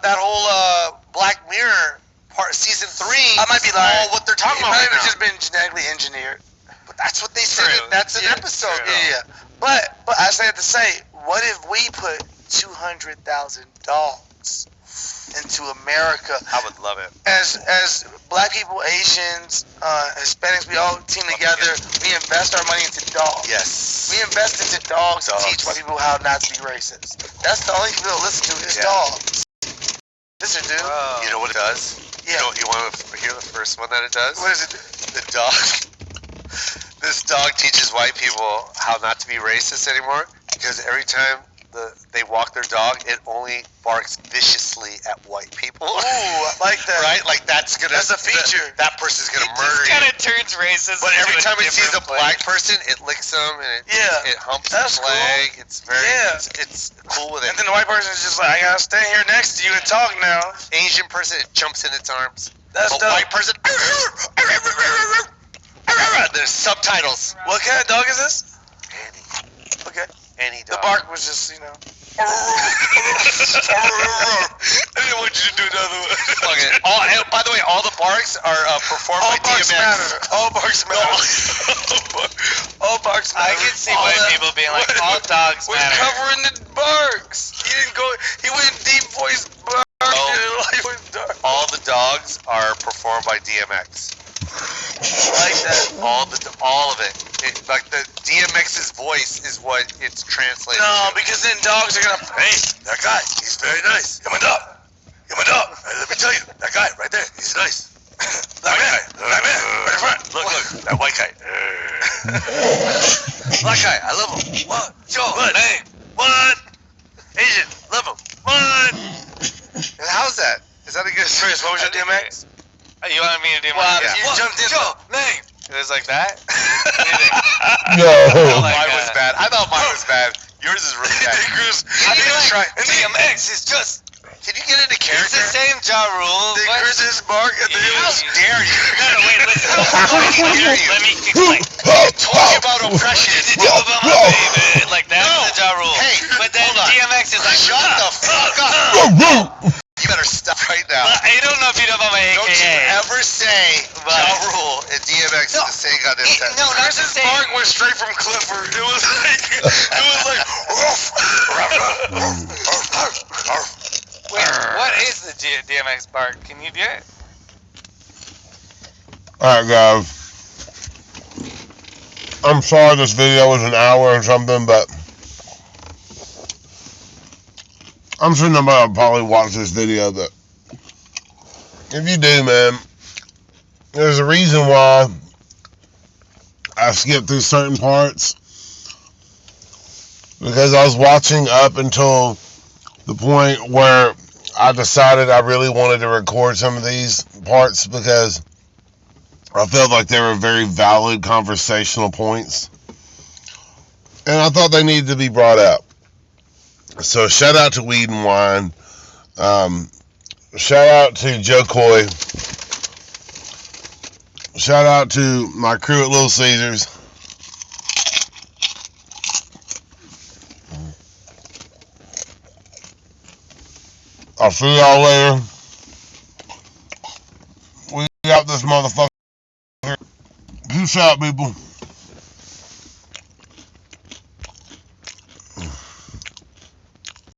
that whole Black Mirror part, season 3. I might be is lying. all what they're talking It about might right have now. just been genetically engineered. But that's what they said. True. That's an Yeah, episode. true. though. Yeah. But I said to say, what if we put 200,000 dogs into America. I would love it. As black people, Asians, Hispanics, we all team together. We invest our money into dogs. Yes. We invest into dogs to teach white people how not to be racist. That's the only people to listen to is dogs. This is dude. You know what it does? Yeah. You want to hear the first one that it does? What is it? The dog. This dog teaches white people how not to be racist anymore because every time they walk their dog, it only barks viciously at white people. Ooh, I like that. Right? Like that's a feature. That person's gonna murder you. It kind of turns racist. But every time it sees a different black place. person, it licks them and it humps That's his leg. It's very it's cool with it. And then the white person is just like, I gotta stay here next to you and talk now. Asian person, it jumps in its arms. That's A dope. white person. There's subtitles. What kind of dog is this? Any Okay. dog. The bark was just, I didn't want you to do another one. Fuck it. And by the way, all the barks are performed All by barks DMX. matter. All barks matter. All barks matter. I can see white people being like, all dogs We're matter. covering the barks. He didn't go. He went deep voice bark. All the dogs are performed by DMX. Like that. All of it. Like the DMX's voice is what it's translated No, to. because then dogs are gonna. Hey, that guy, he's very nice. You're my dog. You're my dog. Hey, let me tell you, that guy right there, he's nice. Black man, right in front. Look, that white guy. Black guy, I love him. What? Joe, what? Name? What? Asian, love him. What? And how's that? Is that a good Chris, what was your DMX? You wanted me to do Well, my you jumped in. Joe, name. It was like that? No. Oh my Mine God. was bad. I thought mine was bad. Yours is really bad. Chris, I feel like try. And DMX is just. Can you get into It's character? the same Ja Rule. Then but- Chris's bark at the How hills. dare you? No, wait, listen. dare you? Let me explain. Told you about oppression. Like that's No. the Ja Rule. Hey, but then hold on. DMX is like, Shut the fuck up. You better stop right now. I don't know if you know about my Don't you AKA. ever say Ja Rule and DMX in the same goddamn sentence. No, not the Chris's same. bark went straight from Clifford. It was like, Wait, what is the DMX bark? Can you do it? Alright, guys. I'm sorry this video was an hour or something, but I'm sure nobody will probably watch this video, but if you do, man, there's a reason why I skipped through certain parts, because I was watching up until the point where I decided I really wanted to record some of these parts because I felt like they were very valid conversational points, and I thought they needed to be brought up. So shout out to Weed and Wine. Shout out to Joe Coy. Shout out to my crew at Little Caesars. I'll see y'all later. We got this motherfucker. Peace out, people.